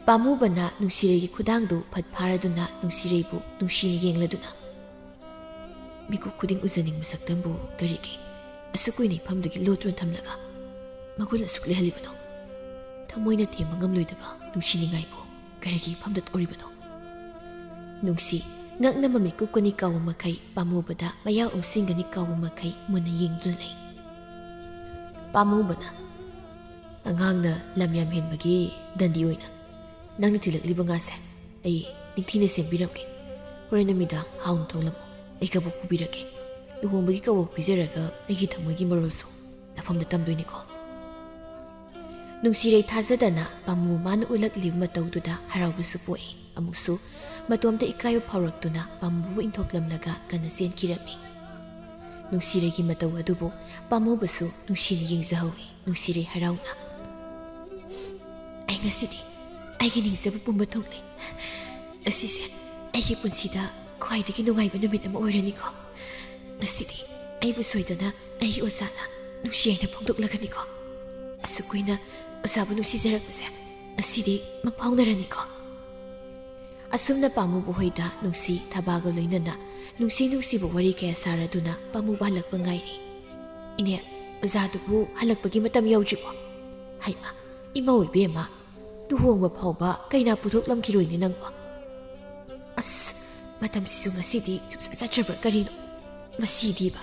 ꯄꯥꯝꯃꯨꯕꯅ ꯅꯨꯡꯁꯤꯔꯩꯒꯤ ꯈꯨꯗꯥꯡꯗꯨ ꯐꯠ ꯐꯥꯔꯗꯨꯅ ꯅꯨꯡꯁꯤꯔꯩꯕꯨ ꯅꯨꯡꯁꯤꯅ ꯌꯦꯡꯂꯗꯨꯅ ꯃꯤꯀꯨꯞ ꯈꯨꯗꯤꯡ ꯎꯖꯅꯤꯡꯕ ꯁꯛꯇꯝꯕꯨ ꯀꯔꯤꯒꯤ ꯑꯁꯨꯛ ꯀꯨꯏꯅ ꯏꯐꯝꯗꯒꯤ ꯂꯣꯠꯇꯨꯅ ꯊꯝꯂꯒ ꯃꯒꯨꯟ ꯑꯁꯨꯛ ꯂꯩꯍꯜꯂꯤꯕꯅꯣ ꯊꯃꯣꯏꯅ ꯊꯦꯝꯕ ꯉꯝꯂꯣꯏꯗꯕ ꯅꯨꯡꯁꯤꯅꯤꯡꯉꯥꯏꯕꯨ ꯀꯔꯤꯒꯤ ꯏꯐꯝꯗ ꯇꯧꯔꯤꯕꯅꯣ ꯅꯨꯡꯁꯤ ꯉꯛꯅ ꯃꯃꯤꯠ ꯀꯨꯞꯀꯅꯤ ꯀꯥꯎꯕ ꯃꯈꯩ ꯄꯥꯝꯃꯨꯕꯗ ꯃꯌꯥ ꯎꯝꯁꯤꯟꯒꯅꯤ ꯀꯥꯎꯕ ꯃꯈꯩ ꯃꯨꯟꯅ ꯌꯦꯡꯗꯨꯅ ꯂꯩ ꯄꯥꯝꯃꯨꯕꯅ ꯑꯉꯥꯡꯅ ꯂꯝ ꯌꯥꯝ ꯍꯦꯟꯕꯒꯤ ꯗꯟꯗꯤ ꯑꯣꯏꯅ ꯅꯪꯅ ꯊꯤꯜꯂꯛꯂꯤꯕ ꯉꯥꯁꯦ ꯑꯩ ꯅꯤꯡꯊꯤꯅ ꯁꯦꯝꯕꯤꯔꯝꯒꯦ ꯍꯣꯔꯦꯟ ꯅꯨꯃꯤꯗꯥꯡ ꯍꯥꯎꯅ ꯊꯣꯡꯂꯝꯃꯨ ꯑꯩ ꯀꯕꯣꯛ ꯄꯨꯕꯤꯔꯛꯀꯦ ꯂꯨꯍꯣꯡꯕꯒꯤ ꯀꯕꯣꯛ ꯄꯤꯖꯔꯒ ꯑꯩꯒꯤ ꯊꯃꯣꯏꯒꯤ ꯃꯔꯣꯜꯁꯨ ꯅꯐꯝꯗ ꯇꯝꯗꯣꯏꯅꯤꯀꯣ ꯅꯨꯡꯁꯤꯔꯩ ꯊꯥꯖꯗꯅ ꯄꯥꯝꯃꯨ ꯃꯥꯅ ꯎꯠꯂꯛꯂꯤꯕ ꯃꯇꯧꯗꯨꯗ ꯍꯔꯥꯎꯕꯁꯨ ꯄꯣꯛꯏ ꯑꯃꯨꯛꯁꯨ ꯃꯇꯣꯝꯇ ꯏꯀꯥꯏꯕ ꯐꯥꯎꯔꯛꯇꯨꯅ ꯄꯥꯝꯃꯨꯕꯨ ꯏꯟꯊꯣꯛꯂꯝꯂꯒ ꯀꯟꯅ ꯆꯦꯟꯈꯤꯔꯝꯃꯤ꯫ ꯅꯨꯡꯁꯤꯔꯩꯒꯤ ꯃꯇꯧ ꯑꯗꯨꯕꯨ ꯄꯥꯝꯃꯨꯕꯁꯨ ꯅꯨꯡꯁꯤꯅ ꯌꯦꯡꯖꯍꯧꯏ꯫ ꯅꯨꯡꯁꯤꯔꯩ ꯍꯔꯥꯎꯅ "ꯑꯩ ꯉꯁꯤꯗꯤ ꯑꯩꯒꯤ ꯅꯤꯡꯖꯕ ꯄꯨꯝꯕ ꯊꯨꯡꯂꯦ꯫ ꯑꯁꯤꯁꯦ ꯑꯩꯒꯤ ꯄꯨꯟꯁꯤꯗ ꯈ꯭ꯋꯥꯏꯗꯒꯤ ꯅꯨꯡꯉꯥꯏꯕ ꯅꯨꯃꯤꯠ ꯑꯃ ꯑꯣꯏꯔꯅꯤꯀꯣ꯫ ꯉꯁꯤꯗꯤ ꯑꯩꯕꯨ ꯁꯣꯏꯗꯅ ꯑꯩꯒꯤ ꯑꯣꯖꯥꯅ ꯅꯨꯡꯁꯤ ꯍꯥꯏꯅ ꯐꯣꯡꯗꯣꯛꯂꯒꯅꯤꯀꯣ꯫ ꯑꯁꯨꯛ ꯀꯨꯏꯅ ꯑꯣꯖꯥꯕꯨ ꯅꯨꯡꯁꯤꯖꯔꯛꯄꯁꯦ ꯉꯁꯤꯗꯤ ꯃꯪꯐꯥꯎꯅꯔꯅꯤꯀꯣ"꯫ ꯑꯁꯨꯝꯅ ꯄꯥꯝꯃꯨꯕ ꯍꯣꯏꯗ ꯅꯨꯡꯁꯤ ꯊꯕꯥꯒ ꯂꯣꯏꯅꯅ ꯅꯨꯡꯁꯤꯕ ꯋꯥꯔꯤ ꯀꯌꯥ ꯁꯥꯔꯗꯨꯅ ꯄꯥꯝꯃꯨꯕ ꯍꯜꯂꯛꯄ ꯉꯥꯏꯔꯤ꯫ "ꯏꯅꯦ, ꯑꯣꯖꯥꯗꯨꯕꯨ ꯍꯜꯂꯛꯄꯒꯤ ꯃꯇꯝ ꯌꯧꯗ꯭ꯔꯤꯕꯣ? ꯍꯩꯃ, ꯏꯃꯧ ꯏꯕꯦꯝꯃ, ꯂꯨꯍꯣꯡꯕ ꯐꯥꯎꯕ ꯀꯩꯅꯥ ꯄꯨꯊꯣꯛꯂꯝꯈꯤꯔꯣꯏꯅꯦ ꯅꯪꯕꯣ꯫ ꯑꯁ, ꯃꯇꯝꯁꯤꯁꯨ ꯉꯁꯤꯗꯤ ꯁꯨꯡꯆꯠ ꯆꯠꯇ꯭ꯔꯕ꯭ꯔꯥ ꯀꯔꯤꯅꯣ? ꯃꯁꯤꯗꯤꯕ"꯫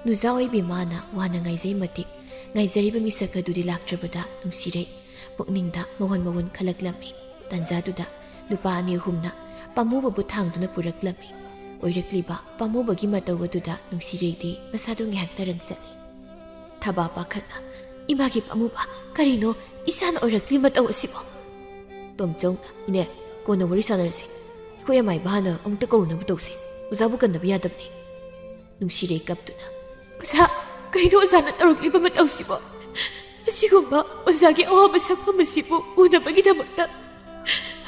ꯅꯨꯖꯥ ꯑꯣꯏꯕꯤꯃꯥꯅ ꯋꯥꯅ ꯉꯥꯏꯖꯩ ꯃꯇꯤꯛ ꯉꯥꯏꯖꯔꯤꯕ ꯃꯤꯁꯛ ꯑꯗꯨꯗꯤ ꯂꯥꯛꯇ꯭ꯔꯕꯗ ꯅꯨꯡꯁꯤꯔꯩ ꯄꯨꯛꯅꯤꯡꯗ ꯃꯋꯣꯟ ꯈꯜꯂꯛꯂꯝꯃꯤ꯫ ꯇꯥꯟꯖꯥꯗꯨꯗ ꯅꯨꯄꯥ ꯑꯅꯤ ꯑꯍꯨꯝꯅ ꯄꯥꯝꯃꯨꯕꯕꯨ ꯊꯥꯡꯗꯨꯅ ꯄꯨꯔꯛꯂꯝꯃꯤ꯫ ꯑꯣꯏꯔꯛꯂꯤꯕ ꯄꯥꯝꯃꯨꯕꯒꯤ ꯃꯇꯧ ꯑꯗꯨꯗ ꯅꯨꯡꯁꯤꯔꯩꯗꯤ ꯃꯁꯥꯗꯨ ꯉꯥꯏꯍꯥꯛ ꯇꯔꯪ ꯆꯠꯂꯤ꯫ ꯊꯕꯥ ꯄꯥꯈꯠꯅ "ꯏꯃꯥꯒꯤ ꯄꯥꯝꯃꯨꯕ, ꯀꯔꯤꯅꯣ ꯏꯆꯥꯅ ꯑꯣꯏꯔꯛꯂꯤ ꯃꯇꯧ ꯑꯁꯤꯕꯣ"꯫ ꯇꯣꯝꯆꯧꯅ "ꯏꯅꯦ, ꯀꯣꯟꯅ ꯋꯥꯔꯤ ꯁꯥꯟꯅꯔꯁꯤ. ꯑꯩꯈꯣꯏ ꯑꯃꯥꯏꯕ ꯍꯥꯟꯅ ꯑꯃꯨꯛꯇ ꯀꯧꯔꯨꯅꯕ ꯇꯧꯁꯤ. ꯑꯣꯖꯥꯕꯨ ꯀꯟꯅꯕ ꯌꯥꯗꯕꯅꯤ"꯫ ꯅꯨꯡꯁꯤꯔꯩ ꯀꯞꯇꯨꯅ "ꯑꯣꯖꯥ, ꯀꯩꯅꯣ ꯑꯣꯖꯥꯅ ꯇꯧꯔꯛꯂꯤꯕ ꯃꯇꯧꯁꯤꯕꯣ? ꯑꯁꯤꯒꯨꯝꯕ ꯑꯣꯖꯥꯒꯤ ꯑꯋꯥꯕ ꯁꯛꯐꯝ ꯑꯁꯤꯕꯨ ꯎꯅꯕꯒꯤꯗꯃꯛꯇ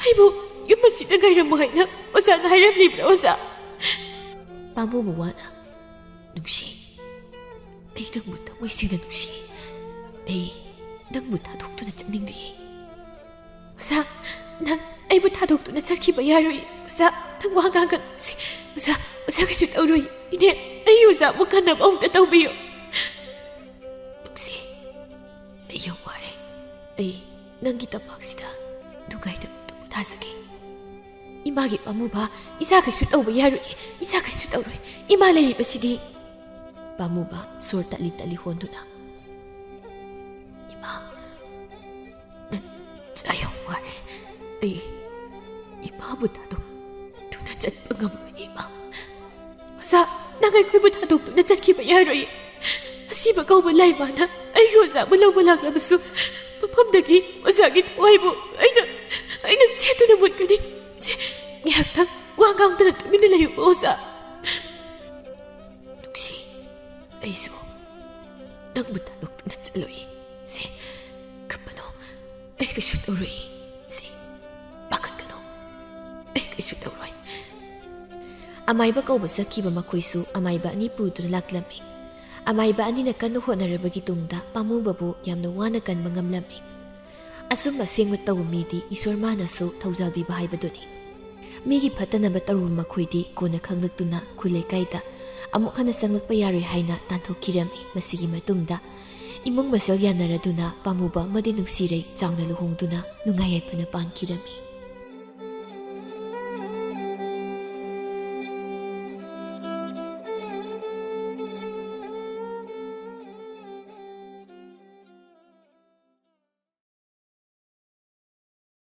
ꯑꯩꯕꯨ ꯌꯨꯝ ꯑꯁꯤꯗ ꯉꯥꯏꯔꯝꯃꯨ ꯍꯥꯏꯅ ꯑꯣꯖꯥꯅ ꯍꯥꯏꯔꯝꯂꯤꯕ꯭ꯔꯥ ꯑꯣꯖꯥ"꯫ ꯄꯥꯝꯃꯨꯕ ꯋꯥꯅ "ꯅꯨꯡꯁꯤ, ꯑꯩ ꯅꯪꯕꯨ ꯊꯃꯣꯏ ꯁꯦꯡꯅ ꯅꯨꯡꯁꯤ. ꯑꯩ ꯅꯪꯕꯨ ꯊꯥꯗꯣꯛꯇꯨꯅ ꯆꯠꯅꯤꯡꯗꯦ"꯫ "ꯑꯣꯖꯥ, ꯅꯪ ꯑꯩꯕꯨ ꯊꯥꯗꯣꯛꯇꯨꯅ ꯆꯠꯈꯤꯕ ꯌꯥꯔꯣꯏ. ꯑꯣꯖꯥ, ꯅꯪ ꯋꯥ ꯉꯥꯡꯒꯅꯨ. ꯑꯣꯖꯥ, ꯑꯣꯖꯥ ꯀꯩꯁꯨ ꯇꯧꯔꯣꯏ. ꯏꯅꯦ, ꯑꯩꯒꯤ ꯑꯣꯖꯥꯕꯨ ꯀꯟꯅꯕ ꯑꯃꯨꯛꯇ ꯇꯧꯕꯤꯌꯨ". "ꯅꯨꯡꯁꯤ, ꯑꯩ ꯌꯥꯝ ꯋꯥꯔꯦ. ꯑꯩ ꯅꯪꯒꯤ ꯇꯝꯄꯥꯛꯁꯤꯗ ꯅꯨꯡꯉꯥꯏꯅ ꯄꯣꯊꯥꯖꯒꯦ. ꯏꯃꯥꯒꯤ ꯄꯥꯝꯃꯨꯕ, ꯏꯆꯥ ꯀꯩꯁꯨ ꯇꯧꯕ ꯌꯥꯔꯣꯏ. ꯏꯆꯥ ꯀꯩꯁꯨ ꯇꯧꯔꯣꯏ. ꯏꯃꯥ ꯂꯩꯔꯤꯕꯁꯤꯗꯤ"꯫ ꯄꯥꯝꯃꯨꯕ ꯁꯣꯔ ꯇꯠꯂꯤ ꯍꯣꯟꯗꯨꯅ "ꯏꯃꯥ, ꯅꯆꯥ ꯌꯥꯝ ꯋꯥꯔꯦ. ꯑꯩ ꯏꯃꯥꯕꯨ ꯊꯥꯗꯣꯛꯇꯨꯅ ꯆꯠꯄ ꯉꯝꯂꯣꯏ ꯏꯃꯥ". "ꯑꯣꯖꯥ, ꯅꯪ ꯑꯩꯈꯣꯏꯕꯨ ꯊꯥꯗꯣꯛꯇꯨꯅ ꯆꯠꯈꯤꯕ ꯌꯥꯔꯣꯏ. ꯑꯁꯤꯕ ꯀꯧꯕ ꯂꯥꯏꯃꯥꯅ ꯑꯩꯒꯤ ꯑꯣꯖꯥꯕꯨ ꯂꯧꯕ ꯂꯥꯛꯂꯕꯁꯨ ꯃꯐꯝꯗꯒꯤ ꯑꯣꯖꯥꯒꯤ ꯊꯋꯥꯏꯕꯨ ꯑꯩꯅ ꯁꯦꯠꯇꯨꯅ ꯃꯨꯠꯀꯅꯤ. ꯉꯥꯏꯍꯥꯛꯇꯪ ꯋꯥ ꯉꯥꯡꯗꯅ ꯇꯨꯃꯤꯟꯅ ꯂꯩꯌꯨ ꯑꯣꯖꯥ". "ꯅꯨꯡꯁꯤ, ꯑꯩꯁꯨ ꯅꯪꯕꯨ ꯊꯥꯗꯣꯛꯇꯨꯅ ꯆꯠꯂꯣꯏ. ꯀꯞꯄꯅꯣ, ꯑꯩ ꯀꯩꯁꯨ ꯇꯧꯔꯣꯏ. ꯄꯥꯈꯠꯀꯅꯣ, ꯑꯩ ꯀꯩꯁꯨ ꯇꯧꯔꯣꯏ". ꯑꯃꯥꯏꯕ ꯀꯧꯕ ꯆꯠꯈꯤꯕ ꯃꯈꯣꯏꯁꯨ ꯑꯃꯥꯏꯕ ꯑꯅꯤ ꯄꯨꯗꯨꯅ ꯂꯥꯛꯂꯝꯃꯤ꯫ ꯑꯃꯥꯏꯕ ꯑꯅꯤꯅ ꯀꯟꯅ ꯍꯣꯠꯅꯔꯕꯒꯤ ꯇꯨꯡꯗ ꯄꯥꯝꯃꯨꯕꯕꯨ ꯌꯥꯝꯅ ꯋꯥꯅ ꯀꯟꯕ ꯉꯝꯂꯝꯃꯤ꯫ ꯑꯁꯨꯝꯕ ꯑꯁꯦꯡꯕ ꯇꯧꯕ ꯃꯤꯗꯤ ꯏꯁꯣꯔ ꯃꯥꯅꯁꯨ ꯊꯧꯖꯥꯕꯤꯕ ꯍꯥꯏꯕꯗꯨꯅꯤ꯫ ꯃꯤꯒꯤ ꯐꯠꯇꯅꯕ ꯇꯧꯔꯨꯕ ꯃꯈꯣꯏꯗꯤ ꯀꯣꯟꯅ ꯈꯪꯂꯛꯇꯨꯅ ꯈꯨꯜ ꯂꯩꯀꯥꯏꯗ ꯑꯃꯨꯛ ꯍꯟꯅ ꯆꯪꯂꯛꯄ ꯌꯥꯔꯣꯏ ꯍꯥꯏꯅ ꯇꯥꯟꯊꯣꯛꯈꯤꯔꯝꯃꯤ꯫ ꯃꯁꯤꯒꯤ ꯃꯇꯨꯡꯗ ꯏꯃꯨꯡ ꯃꯁꯦꯜ ꯌꯥꯅꯔꯗꯨꯅ ꯄꯥꯝꯃꯨꯕ ꯑꯃꯗꯤ ꯅꯨꯡꯁꯤꯔꯩ ꯆꯥꯎꯅ ꯂꯨꯍꯣꯡꯗꯨꯅ ꯅꯨꯡꯉꯥꯏ ꯌꯥꯏꯐꯅ ꯄꯥꯟꯈꯤꯔꯝꯃꯤ꯫